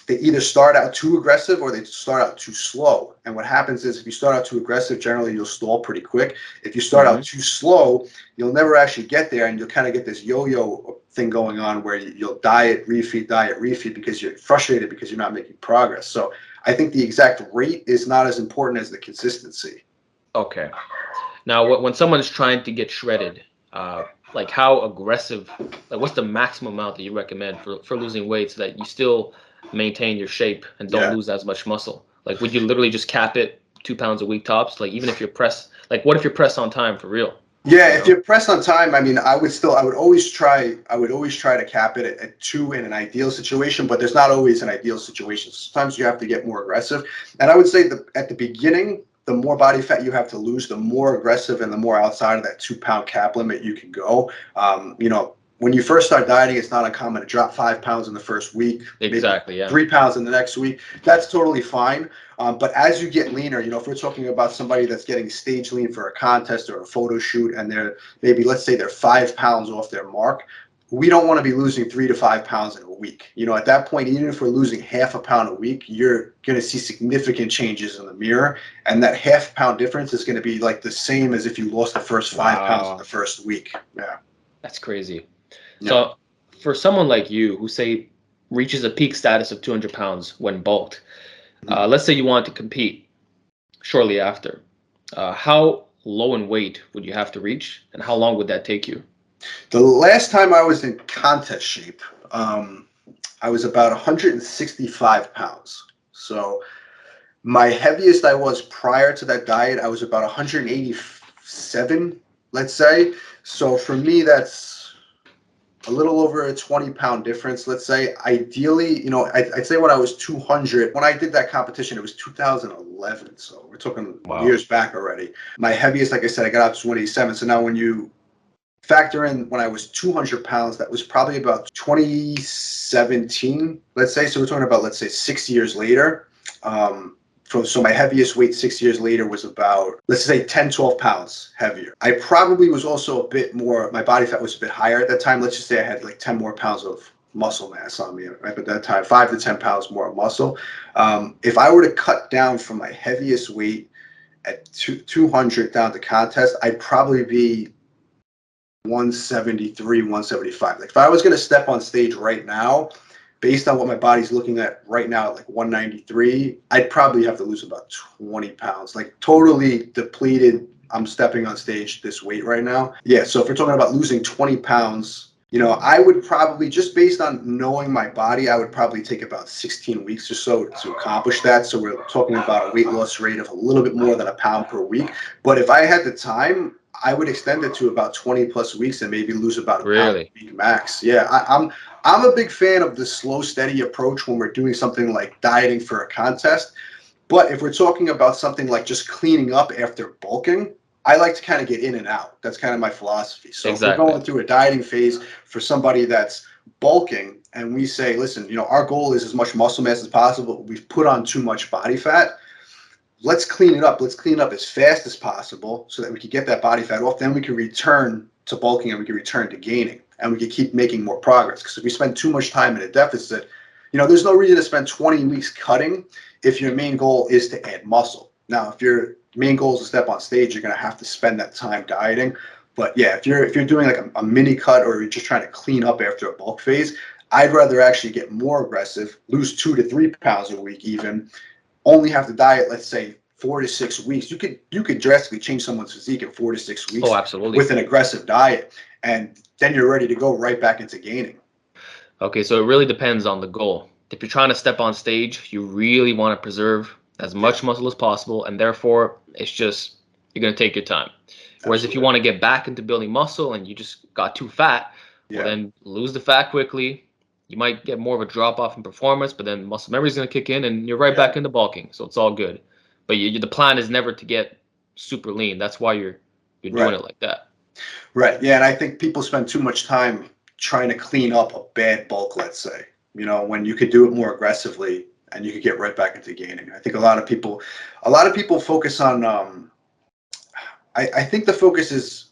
they either start out too aggressive or they start out too slow. And what happens is, if you start out too aggressive, generally you'll stall pretty quick. If you start out too slow, you'll never actually get there, and you'll kind of get this yo-yo thing going on where you'll diet, refeed, because you're frustrated because you're not making progress. So I think the exact rate is not as important as the consistency. Okay. Now, when someone's trying to get shredded, like how aggressive, like what's the maximum amount that you recommend for losing weight so that you still maintain your shape and don't lose as much muscle? Like, would you literally just cap it 2 pounds a week tops? Like, even if you're pressed, like what if you're pressed on time for real? Yeah, if you're pressed on time, I mean, I would always try to cap it at 2 in an ideal situation, but there's not always an ideal situation. Sometimes you have to get more aggressive. And I would say that at the beginning, the more body fat you have to lose, the more aggressive and the more outside of that 2 pound cap limit you can go. When you first start dieting, it's not uncommon to drop 5 pounds in the first week, Exactly, maybe yeah. 3 pounds in the next week. That's totally fine. But as you get leaner, if we're talking about somebody that's getting stage lean for a contest or a photo shoot, and they're maybe, let's say they're 5 pounds off their mark, we don't want to be losing 3 to 5 pounds in a week. At that point, even if we're losing half a pound a week, you're going to see significant changes in the mirror. And that half pound difference is going to be like the same as if you lost the first 5 pounds in the first week. Yeah. That's crazy. Yeah. So for someone like you who, say, reaches a peak status of 200 pounds when bulked, let's say you want to compete shortly after, how low in weight would you have to reach, and how long would that take you? The last time I was in contest shape, I was about 165 pounds. So my heaviest I was prior to that diet, I was about 187, let's say. So for me, that's a little over a 20-pound difference, let's say. Ideally, you know, I'd say when I was 200, when I did that competition, it was 2011. So we're talking Wow. years back already. My heaviest, like I said, I got up to 187. So now when you factor in when I was 200 pounds, that was probably about 2017, let's say. So we're talking about, let's say, 6 years later. So my heaviest weight 6 years later was about, let's say, 10, 12 pounds heavier. I probably was also a bit more, my body fat was a bit higher at that time. Let's just say I had like 10 more pounds of muscle mass on me, right? At that time, 5 to 10 pounds more of muscle. If I were to cut down from my heaviest weight at 200 down to contest, I'd probably be 173, 175. Like if I was going to step on stage right now, based on what my body's looking at right now, like 193, I'd probably have to lose about 20 pounds, like totally depleted. I'm stepping on stage this weight right now. Yeah. So if we're talking about losing 20 pounds, you know, I would probably, just based on knowing my body, I would probably take about 16 weeks or so to accomplish that. So we're talking about a weight loss rate of a little bit more than a pound per week. But if I had the time, I would extend it to about 20 plus weeks and maybe lose about a pound a week max. Yeah, I'm a big fan of the slow, steady approach when we're doing something like dieting for a contest. But if we're talking about something like just cleaning up after bulking, I like to kind of get in and out. That's kind of my philosophy. So if we're going through a dieting phase for somebody that's bulking and we say, listen, you know, our goal is as much muscle mass as possible. We've put on too much body fat. Let's clean it up. Let's clean it up as fast as possible so that we can get that body fat off. Then we can return to bulking and we can return to gaining and we can keep making more progress. Because if we spend too much time in a deficit, you know, there's no reason to spend 20 weeks cutting if your main goal is to add muscle. Now, if your main goal is to step on stage, you're going to have to spend that time dieting. But yeah, if you're doing like a mini cut or you're just trying to clean up after a bulk phase, I'd rather actually get more aggressive, lose 2 to 3 pounds a week even, only have to diet, let's say, 4 to 6 weeks. You could drastically change someone's physique in 4 to 6 weeks. Oh, absolutely. With an aggressive diet, and then you're ready to go right back into gaining. Okay, so it really depends on the goal. If you're trying to step on stage, you really want to preserve as much muscle as possible, and therefore it's just, you're going to take your time. Whereas if you want to get back into building muscle and you just got too fat, well, then lose the fat quickly. You might get more of a drop off in performance, but then muscle memory is going to kick in and you're right back into bulking. So it's all good. But the plan is never to get super lean. That's why you're doing it like that. Right. Yeah, and I think people spend too much time trying to clean up a bad bulk, let's say, you know, when you could do it more aggressively and you could get right back into gaining. I think a lot of people focus on, I think the focus is,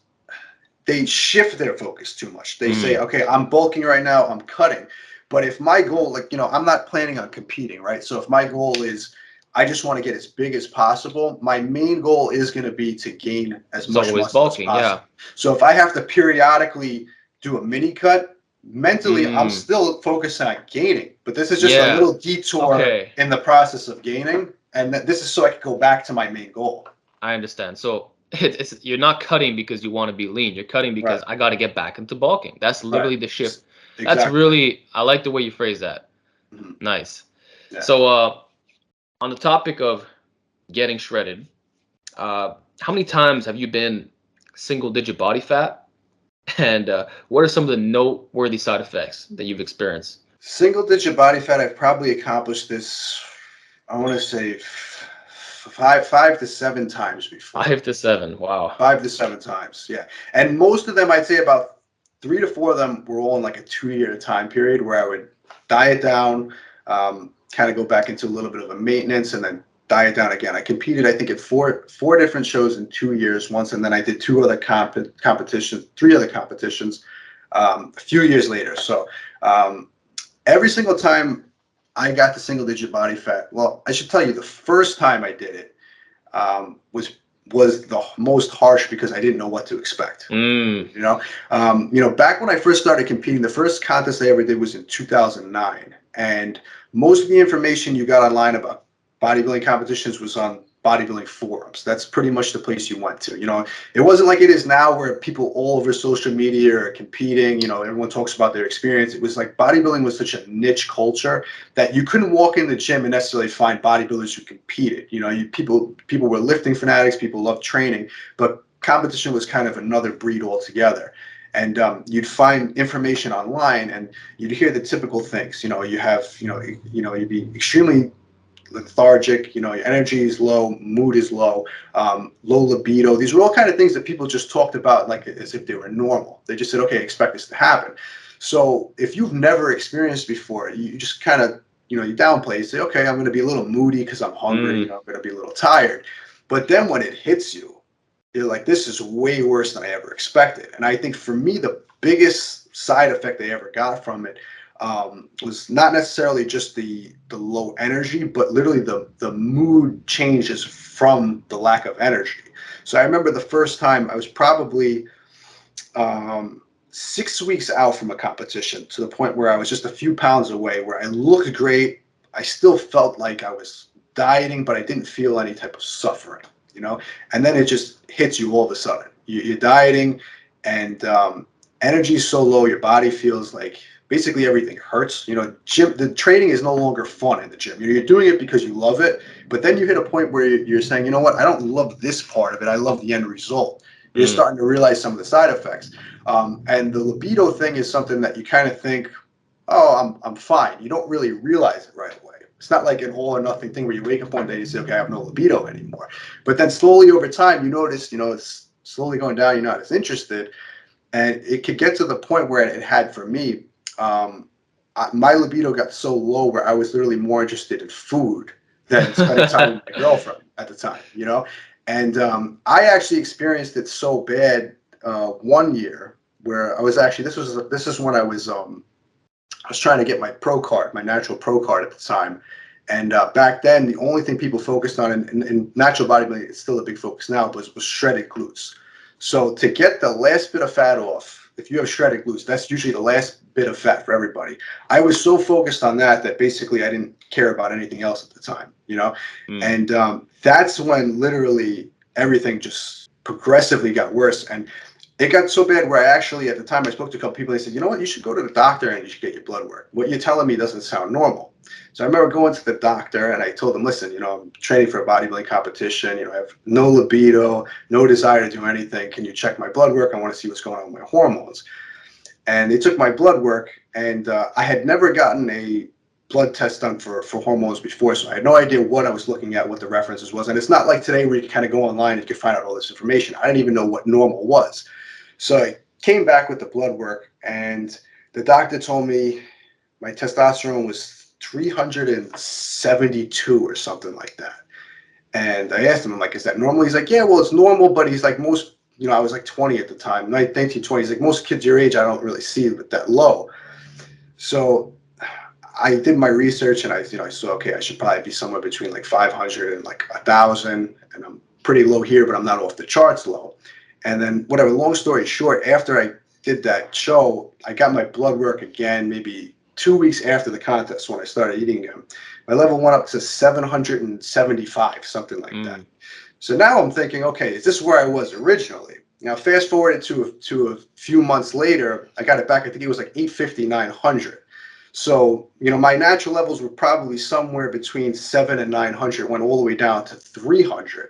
they shift their focus too much. They say, okay, I'm bulking right now, I'm cutting. But if my goal, like, you know, I'm not planning on competing, right? So if my goal is, I just want to get as big as possible, my main goal is going to be to gain as much muscle as possible. So if I have to periodically do a mini cut, mentally, I'm still focused on gaining. But this is just a little detour in the process of gaining. And this is so I can go back to my main goal. I understand. So it's you're not cutting because you want to be lean. You're cutting because I got to get back into bulking. That's literally the shift. That's really, I like the way you phrase that. Nice. Yeah. So on the topic of getting shredded, how many times have you been single-digit body fat? And what are some of the noteworthy side effects that you've experienced? Single-digit body fat, I've probably accomplished this, I want to say, 5 to 7 times before. 5 to 7, wow. 5 to 7 times, yeah. And most of them, I'd say about 3 to 4 of them were all in like a 2-year time period where I would diet down, kind of go back into a little bit of a maintenance, and then diet down again. I competed, I think, at four different shows in 2 years once, and then I did 3 other competitions a few years later. So every single time I got the single-digit body fat, well, I should tell you, the first time I did it was the most harsh because I didn't know what to expect. You know, back when I first started competing, the first contest I ever did was in 2009, and most of the information you got online about bodybuilding competitions was on bodybuilding forums. That's pretty much the place you went to. You know, it wasn't like it is now where people all over social media are competing. You know, everyone talks about their experience. It was like bodybuilding was such a niche culture that you couldn't walk in the gym and necessarily find bodybuilders who competed. You know, people were lifting fanatics, people loved training, but competition was kind of another breed altogether. And you'd find information online, and you'd hear the typical things. You'd be extremely lethargic, your energy is low, mood is low, low libido. These were all kind of things that people just talked about like as if they were normal. They just said, okay, expect this to happen. So if you've never experienced before, you just kind of, you downplay, you say, okay, I'm going to be a little moody because I'm hungry, I'm going to be a little tired. But then when it hits you, you're like, this is way worse than I ever expected. And I think for me, the biggest side effect I ever got from it was not necessarily just the low energy, but literally the mood changes from the lack of energy. So I remember the first time I was probably 6 weeks out from a competition, to the point where I was just a few pounds away, where I looked great. I still felt like I was dieting, but I didn't feel any type of suffering, and then it just hits you all of a sudden. You're dieting, and energy is so low, your body feels like basically everything hurts. The training is no longer fun in the gym. You're doing it because you love it, but then you hit a point where you're saying, you know what, I don't love this part of it. I love the end result. You're starting to realize some of the side effects. And the libido thing is something that you kind of think, oh, I'm fine. You don't really realize it right away. It's not like an all or nothing thing where you wake up one day and you say, okay, I have no libido anymore. But then slowly over time, you notice, it's slowly going down. You're not as interested. And it could get to the point where it had for me, my libido got so low where I was literally more interested in food than spending time with my girlfriend at the time, And I actually experienced it so bad one year where I was actually, this is when I was trying to get my pro card, my natural pro card at the time. And back then, the only thing people focused on in natural bodybuilding, it's still a big focus now, was shredded glutes. So to get the last bit of fat off, if you have shredded glutes, that's usually the last bit of fat for everybody. I was so focused on that basically I didn't care about anything else at the time, And that's when literally everything just progressively got worse. And it got so bad where I actually, at the time, I spoke to a couple people. They said, you know what, you should go to the doctor and you should get your blood work. What you're telling me doesn't sound normal. So I remember going to the doctor and I told them, listen, I'm training for a bodybuilding competition. I have no libido, no desire to do anything. Can you check my blood work? I want to see what's going on with my hormones. And they took my blood work, and I had never gotten a blood test done for hormones before. So I had no idea what I was looking at, what the references was. And it's not like today where you can kind of go online and you can find out all this information. I didn't even know what normal was. So I came back with the blood work, and the doctor told me my testosterone was 372 or something like that. And I asked him, I'm like, is that normal? He's like, yeah, well, it's normal, but he's like, most, I was like 20 at the time, 19, 20. He's like, most kids your age, I don't really see it that low. So I did my research, and I saw, okay, I should probably be somewhere between like 500 and like 1,000. And I'm pretty low here, but I'm not off the charts low. And then whatever, long story short, after I did that show, I got my blood work again, maybe 2 weeks after the contest when I started eating again. My level went up to 775, something like that. So now I'm thinking, okay, is this where I was originally? Now, fast forward to a few months later, I got it back. I think it was like 850, 900. So, my natural levels were probably somewhere between 700 and 900, went all the way down to 300.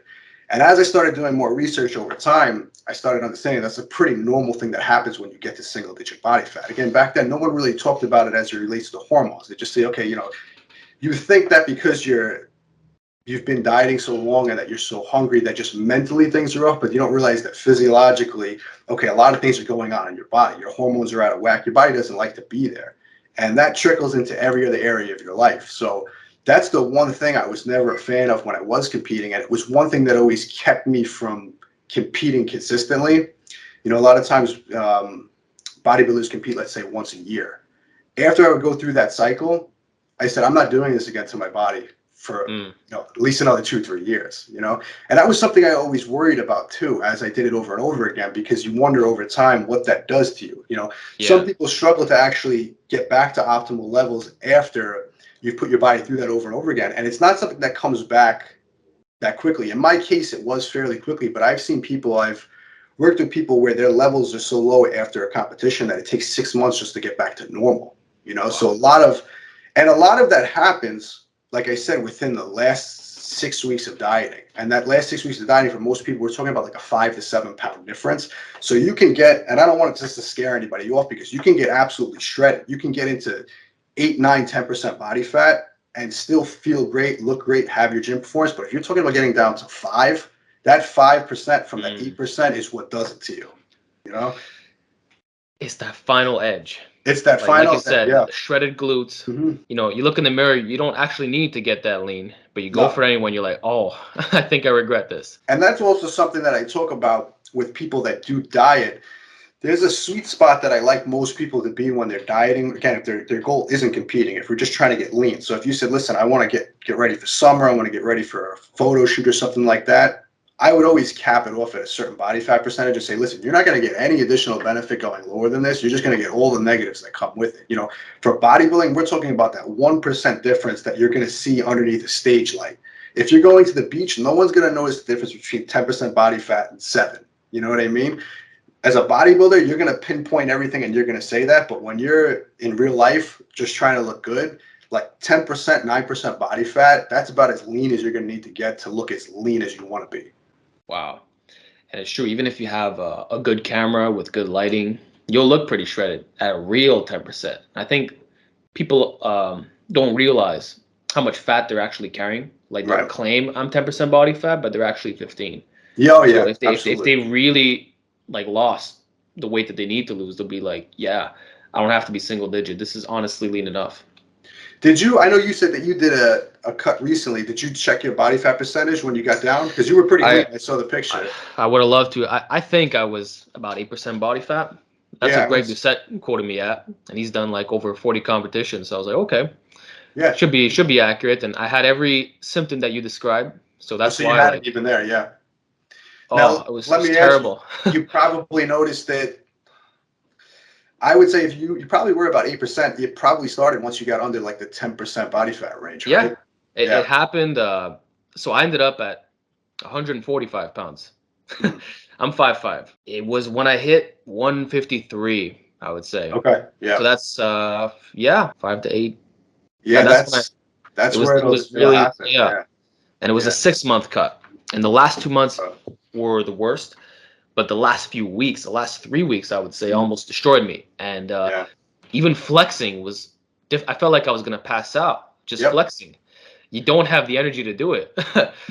And as I started doing more research over time, I started understanding that's a pretty normal thing that happens when you get to single-digit body fat. Again, back then, no one really talked about it as it relates to hormones. They just say, okay, you think that because you've been dieting so long and that you're so hungry that just mentally things are off, but you don't realize that physiologically, okay, a lot of things are going on in your body. Your hormones are out of whack. Your body doesn't like to be there. And that trickles into every other area of your life. So that's the one thing I was never a fan of when I was competing. And it was one thing that always kept me from competing consistently. A lot of times bodybuilders compete, let's say, once a year. After I would go through that cycle, I said, I'm not doing this again to my body for at least another 2-3 years, And that was something I always worried about too, as I did it over and over again, because you wonder over time what that does to you. Some people struggle to actually get back to optimal levels after you've put your body through that over and over again. And it's not something that comes back that quickly. In my case, it was fairly quickly, but I've worked with people where their levels are so low after a competition that it takes 6 months just to get back to normal, Wow. So a lot of that happens, like I said, within the last 6 weeks of dieting. And that last 6 weeks of dieting, for most people, we're talking about like a 5 to 7 pound difference. So you can get, and I don't want it just to scare anybody off, because you can get absolutely shredded. You can get into 8, 9, 10% body fat and still feel great, look great, have your gym performance. But if you're talking about getting down to 5, that 5% from that 8% is what does it to you. You know, It's that final edge. it's that Like final, you said, yeah. shredded glutes. Mhm. You know, you look in the mirror, you don't actually need to get that lean, but you go No. for it anyway, and you're like, oh, I think I regret this. And that's also something that I talk about with people that do diet. There's a sweet spot that I like most people to be when they're dieting. Again, if their goal isn't competing, if we're just trying to get lean. So if you said, listen, I want to get ready for summer, I want to get ready for a photo shoot or something like that, I would always cap it off at a certain body fat percentage and say, listen, you're not going to get any additional benefit going lower than this. You're just going to get all the negatives that come with it. You know, for bodybuilding, we're talking about that 1% difference that you're going to see underneath a stage light. If you're going to the beach, no one's going to notice the difference between 10% body fat and 7. You know what I mean? As a bodybuilder, you're going to pinpoint everything and you're going to say that. But when you're in real life just trying to look good, like 10%, 9% body fat, that's about as lean as you're going to need to get to look as lean as you want to be. Wow. And it's true, even if you have a good camera with good lighting, you'll look pretty shredded at a real 10%. I think people don't realize how much fat they're actually carrying. Like they'll Right. claim I'm 10% body fat, but they're actually 15. Yeah, oh, So yeah, if they really like lost the weight that they need to lose, they'll be like, yeah, I don't have to be single digit. This is honestly lean enough. Did you, I know you said that you did a cut recently. Did you check your body fat percentage when you got down? Because you were pretty lean. I saw the picture. I would have loved to. I think I was about 8% body fat. That's Yeah, what Greg Doucette quoted me at, and he's done like over 40 competitions. So I was like, okay, yeah. should be accurate. And I had every symptom that you described, so that's So you why had it like, even there, yeah. oh, Now, it was let me ask you, terrible. you probably noticed that. I would say if you probably were about 8%, you probably started once you got under like the 10% body fat range, Yeah, right? it Yeah. happened. So I ended up at 145 pounds. Mm. I'm 5'5". It was when I hit 153, I would say. Okay. Yeah. So that's yeah, 5 to 8. Yeah, That's when that's where it was it'll really, happen. yeah. Yeah. And it was a Yeah. 6-month cut. And the last 2 months Uh, were the worst, but the last few weeks, the last 3 weeks, I would say, mm, almost destroyed me. And yeah. even flexing was I felt like I was gonna pass out just Yep. flexing. You don't have the energy to do it.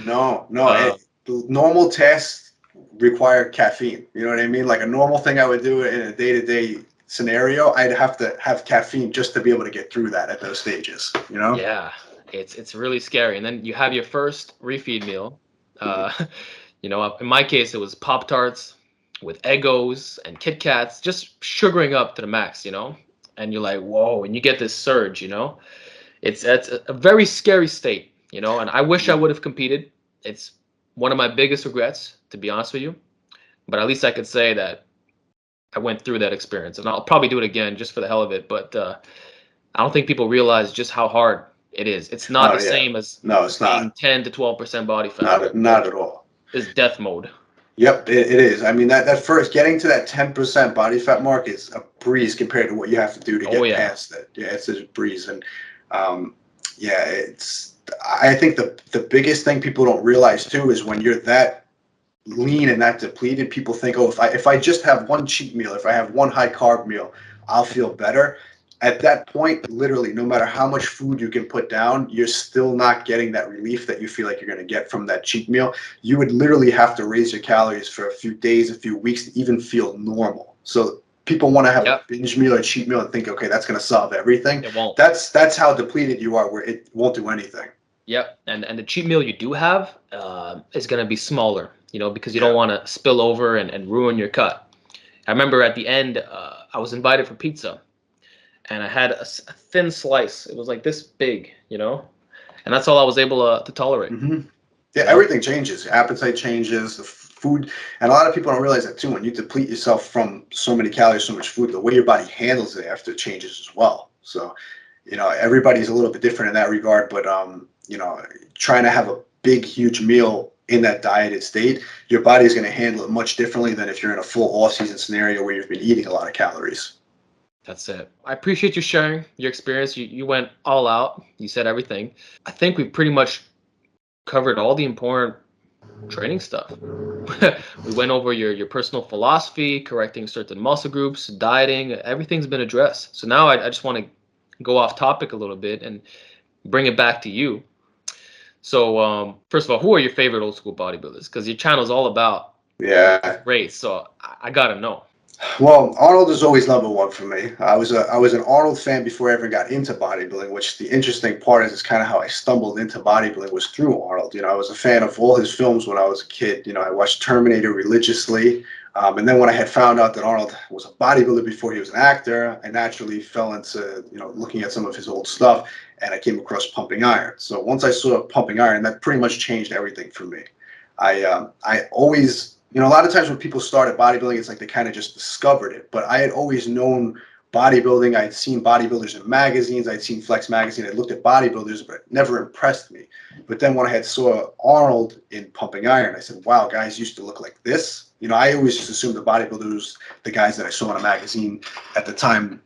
No, no. uh, Normal tasks require caffeine. You know what I mean? Like a normal thing I would do in a day-to-day scenario, I'd have to have caffeine just to be able to get through that at those stages, you know? yeah, it's really scary. And then you have your first refeed meal. Mhm. Uh, you know, in my case, it was Pop Tarts with Eggos and Kit Kats, just sugaring up to the max. You know, and you're like, whoa, and you get this surge. You know, it's a very scary state. You know, and I wish I Mhm. would have competed. It's one of my biggest regrets, to be honest with you. But at least I could say that I went through that experience, and I'll probably do it again just for the hell of it. But I don't think people realize just how hard it is. It's not Oh, the yeah. same as No, it's being not. 10 to 12% body fat. Not at all. It's death mode. Yep, it is. I mean, that first getting to that 10% body fat mark is a breeze compared to what you have to do to Oh get yeah. past it. Yeah, it's a breeze. And um, yeah, I think the biggest thing people don't realize too is when you're that lean and that depleted, people think, oh, if I just have one cheat meal, if I have one high carb meal, I'll feel better. At that point, literally, no matter how much food you can put down, you're still not getting that relief that you feel like you're going to get from that cheat meal. You would literally have to raise your calories for a few days, a few weeks to even feel normal. So people want to have a Yep. binge meal or cheat meal and think, okay, that's going to solve everything. It won't. That's how depleted you are, where it won't do anything. Yep. And the cheat meal you do have is gonna be smaller, you know, because you don't Yeah. want to spill over and ruin your cut. I remember at the end, I was invited for pizza, and I had a thin slice. It was like this big, you know, and that's all I was able to tolerate. Hmm. Yeah, You know. everything changes. Appetite changes, the food, and a lot of people don't realize that too. When you deplete yourself from so many calories, so much food, the way your body handles it after changes as well. So, everybody's a little bit different in that regard. But trying to have a big, huge meal in that dieted state, your body is going to handle it much differently than if you're in a full off-season scenario where you've been eating a lot of calories. That's it. I appreciate you sharing your experience. You went all out. You said everything. I think we pretty much covered all the important training stuff. We went over your personal philosophy, correcting certain muscle groups, dieting, everything's been addressed. So now I just want to go off topic a little bit and bring it back to you. So first of all, who are your favorite old school bodybuilders? Because your channel is all about Yeah. race, so I gotta know. Well, Arnold is always number one for me. I was an Arnold fan before I ever got into bodybuilding, which the interesting part is kind of how I stumbled into bodybuilding was through Arnold. I was a fan of all his films when I was a kid. I watched Terminator religiously. And then when I had found out that Arnold was a bodybuilder before he was an actor, I naturally fell into, looking at some of his old stuff, and I came across Pumping Iron. So once I saw Pumping Iron, that pretty much changed everything for me. I always, a lot of times when people started bodybuilding, it's like they kind of just discovered it. But I had always known bodybuilding. I'd seen bodybuilders in magazines. I'd seen Flex magazine. I looked at bodybuilders, but it never impressed me. But then when I had saw Arnold in Pumping Iron, I said, wow, guys used to look like this. I always just assumed the bodybuilders, the guys that I saw in a magazine at the time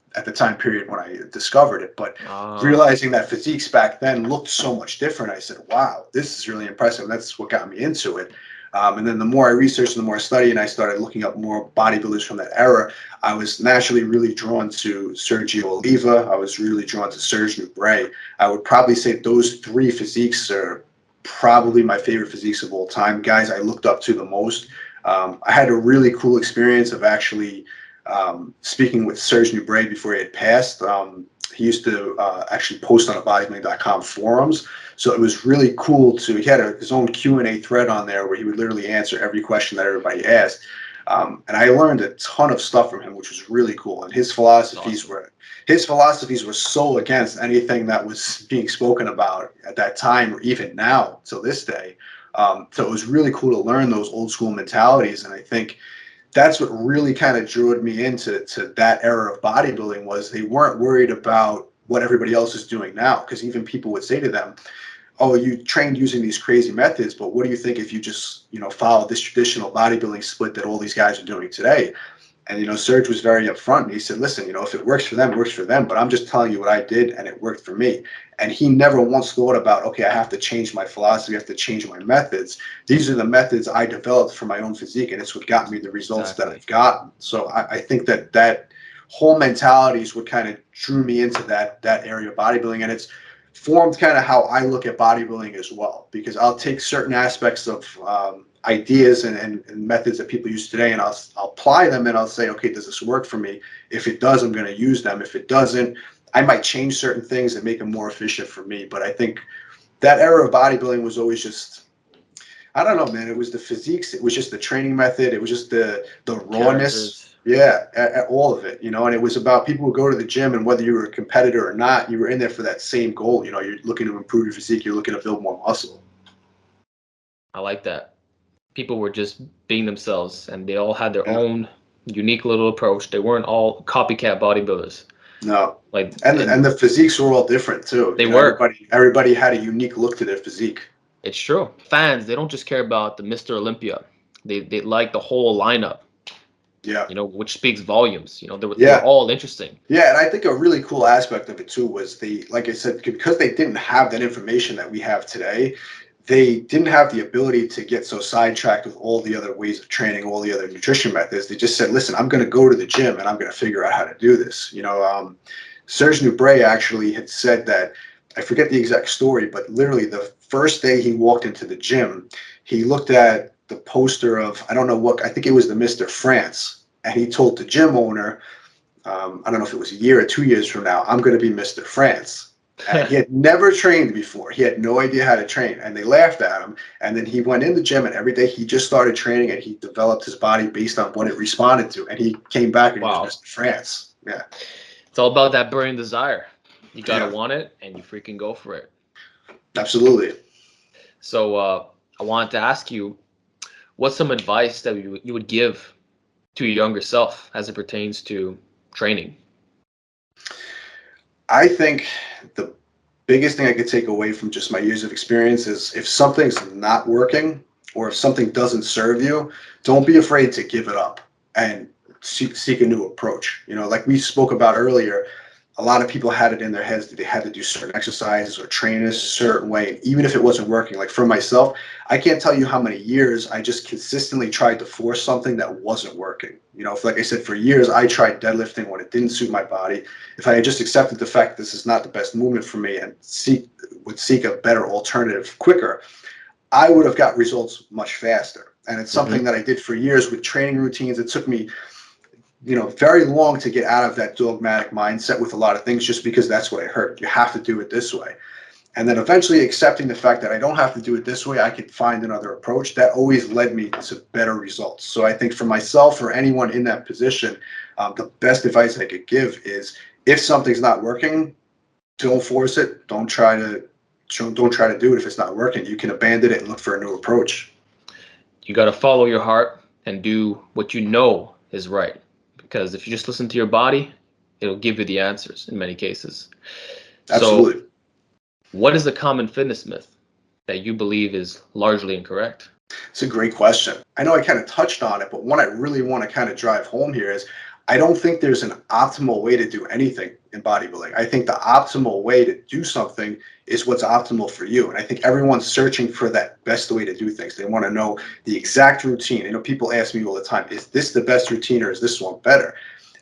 period when I discovered it. But realizing that physiques back then looked so much different, I said, wow, this is really impressive. And that's what got me into it. And then the more I researched, the more I studied, and I started looking up more bodybuilders from that era, I was naturally really drawn to Sergio Oliva. I was really drawn to Serge Nubret. I would probably say those three physiques are probably my favorite physiques of all time, guys I looked up to the most. I had a really cool experience of actually speaking with Serge Nubret before he had passed. He used to actually post on a bodybuilding.com forums. So it was really cool he had his own Q&A thread on there where he would literally answer every question that everybody asked. And I learned a ton of stuff from him, which was really cool. And his philosophies were so against anything that was being spoken about at that time, or even now till this day. So it was really cool to learn those old school mentalities. And I think that's what really kind of drew me into that era of bodybuilding, was they weren't worried about what everybody else is doing now. Because even people would say to them, oh, you trained using these crazy methods, but what do you think if you just, follow this traditional bodybuilding split that all these guys are doing today? And, Serge was very upfront, and he said, listen, if it works for them, it works for them, but I'm just telling you what I did, and it worked for me. And he never once thought about, okay, I have to change my philosophy, I have to change my methods. These are the methods I developed for my own physique, and it's what got me the results that I've gotten. So I think that whole mentality is what kind of drew me into that area of bodybuilding, and it's formed kind of how I look at bodybuilding as well, because I'll take certain aspects of ideas and methods that people use today, and I'll apply them, and I'll say, okay, does this work for me? If it does, I'm going to use them. If it doesn't, I might change certain things and make them more efficient for me. But I think that era of bodybuilding was always just, I don't know, man. It was the physiques. It was just the training method. It was just the rawness. Yeah, all of it, and it was about people who go to the gym, and whether you were a competitor or not, you were in there for that same goal. You're looking to improve your physique. You're looking to build more muscle. I like that. People were just being themselves, and they all had their own unique little approach. They weren't all copycat bodybuilders. No, and the physiques were all different too. They were. Everybody had a unique look to their physique. It's true. Fans, they don't just care about the Mr. Olympia. They like the whole lineup. Yeah. Which speaks volumes. They were all interesting. Yeah, and I think a really cool aspect of it too was like I said, because they didn't have that information that we have today, they didn't have the ability to get so sidetracked with all the other ways of training, all the other nutrition methods. They just said, listen, I'm going to go to the gym and I'm going to figure out how to do this. Serge Nubret actually had said that, I forget the exact story, but literally the first day he walked into the gym, he looked at the poster of, I don't know what, I think it was the Mr. France. And he told the gym owner, I don't know if it was a year or 2 years from now, I'm going to be Mr. France. And he had never trained before. He had no idea how to train. And they laughed at him. And then he went in the gym, and every day he just started training, and he developed his body based on what it responded to. And he came back and he was Mr. France. Yeah. It's all about that burning desire. You got to want it, and you freaking go for it. Absolutely. So I wanted to ask you, what's some advice that you would give to your younger self as it pertains to training? I think the biggest thing I could take away from just my years of experience is, if something's not working or if something doesn't serve you, don't be afraid to give it up and seek a new approach. Like we spoke about earlier, a lot of people had it in their heads that they had to do certain exercises or train a certain way. And even if it wasn't working, like for myself, I can't tell you how many years I just consistently tried to force something that wasn't working. You know, like I said, for years, I tried deadlifting when it didn't suit my body. If I had just accepted the fact this is not the best movement for me and would seek a better alternative quicker, I would have got results much faster. And it's something that I did for years with training routines. It took me, you know, very long to get out of that dogmatic mindset with a lot of things, just because that's what I heard. You have to do it this way. And then eventually accepting the fact that I don't have to do it this way, I could find another approach. That always led me to better results. So I think for myself or anyone in that position, the best advice I could give is, if something's not working, don't force it. Don't try to do it if it's not working. You can abandon it and look for a new approach. You got to follow your heart and do what you know is right. Because if you just listen to your body, it'll give you the answers in many cases. Absolutely. So, what is a common fitness myth that you believe is largely incorrect? It's a great question. I know I kind of touched on it, but one I really want to kind of drive home here is, I don't think there's an optimal way to do anything in bodybuilding. I think the optimal way to do something is what's optimal for you. And I think everyone's searching for that best way to do things. They want to know the exact routine. You know, people ask me all the time, is this the best routine or is this one better?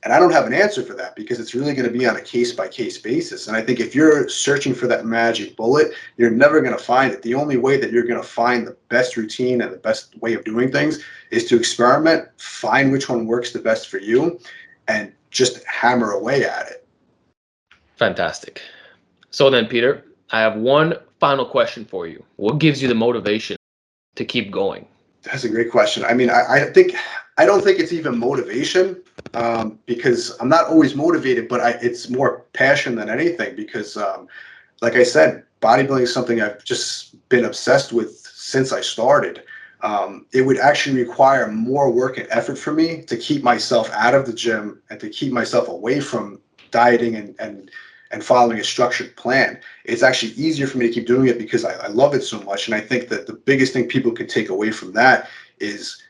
And I don't have an answer for that, because it's really going to be on a case-by-case basis. And I think if you're searching for that magic bullet, you're never going to find it. The only way that you're going to find the best routine and the best way of doing things is to experiment, find which one works the best for you, and just hammer away at it. Fantastic. So then, Peter, I have one final question for you. What gives you the motivation to keep going? That's a great question. I mean, I don't think it's even motivation, because I'm not always motivated, but it's more passion than anything, because like I said, bodybuilding is something I've just been obsessed with since I started. It would actually require more work and effort for me to keep myself out of the gym and to keep myself away from dieting and following a structured plan. It's actually easier for me to keep doing it because I love it so much. And I think that the biggest thing people can take away from that is,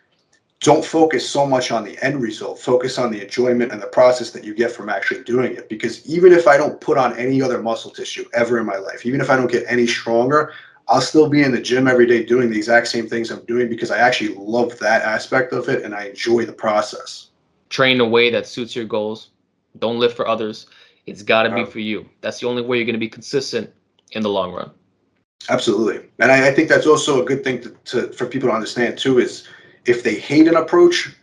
don't focus so much on the end result. Focus on the enjoyment and the process that you get from actually doing it. Because even if I don't put on any other muscle tissue ever in my life, even if I don't get any stronger, I'll still be in the gym every day doing the exact same things I'm doing, because I actually love that aspect of it and I enjoy the process. Train in a way that suits your goals. Don't live for others. It's got to be for you. That's the only way you're going to be consistent in the long run. Absolutely. And I think that's also a good thing for people to understand too, is if they hate an approach,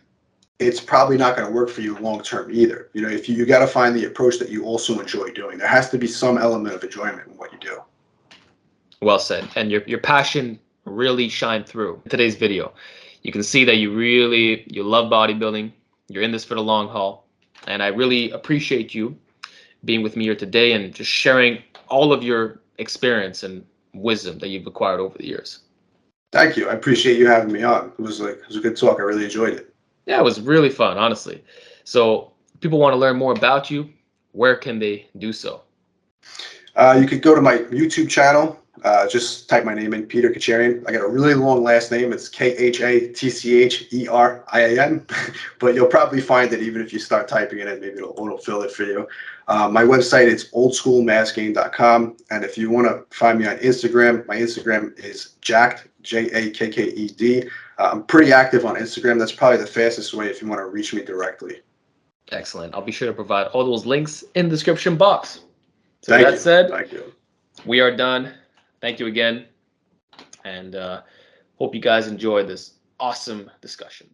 it's probably not going to work for you long term either. You know, if you got to find the approach that you also enjoy doing. There has to be some element of enjoyment in what you do. Well said. And your passion really shined through in today's video. You can see that you love bodybuilding. You're in this for the long haul. And I really appreciate you being with me here today and just sharing all of your experience and wisdom that you've acquired over the years. Thank you. I appreciate you having me on. It was a good talk. I really enjoyed it. Yeah, it was really fun, honestly. So if people want to learn more about you, where can they do so? You could go to my YouTube channel. Just type my name in, Peter Khatcherian. I got a really long last name. It's Khatcherian, but you'll probably find it even if you start typing it in. Maybe it'll fill it for you. My website is oldschoolmassgain.com. And if you want to find me on Instagram, my Instagram is jacked, Jakked. I'm pretty active on Instagram. That's probably the fastest way if you want to reach me directly. Excellent. I'll be sure to provide all those links in the description box. So Thank that you. said, Thank you. we are done. Thank you again. And hope you guys enjoyed this awesome discussion.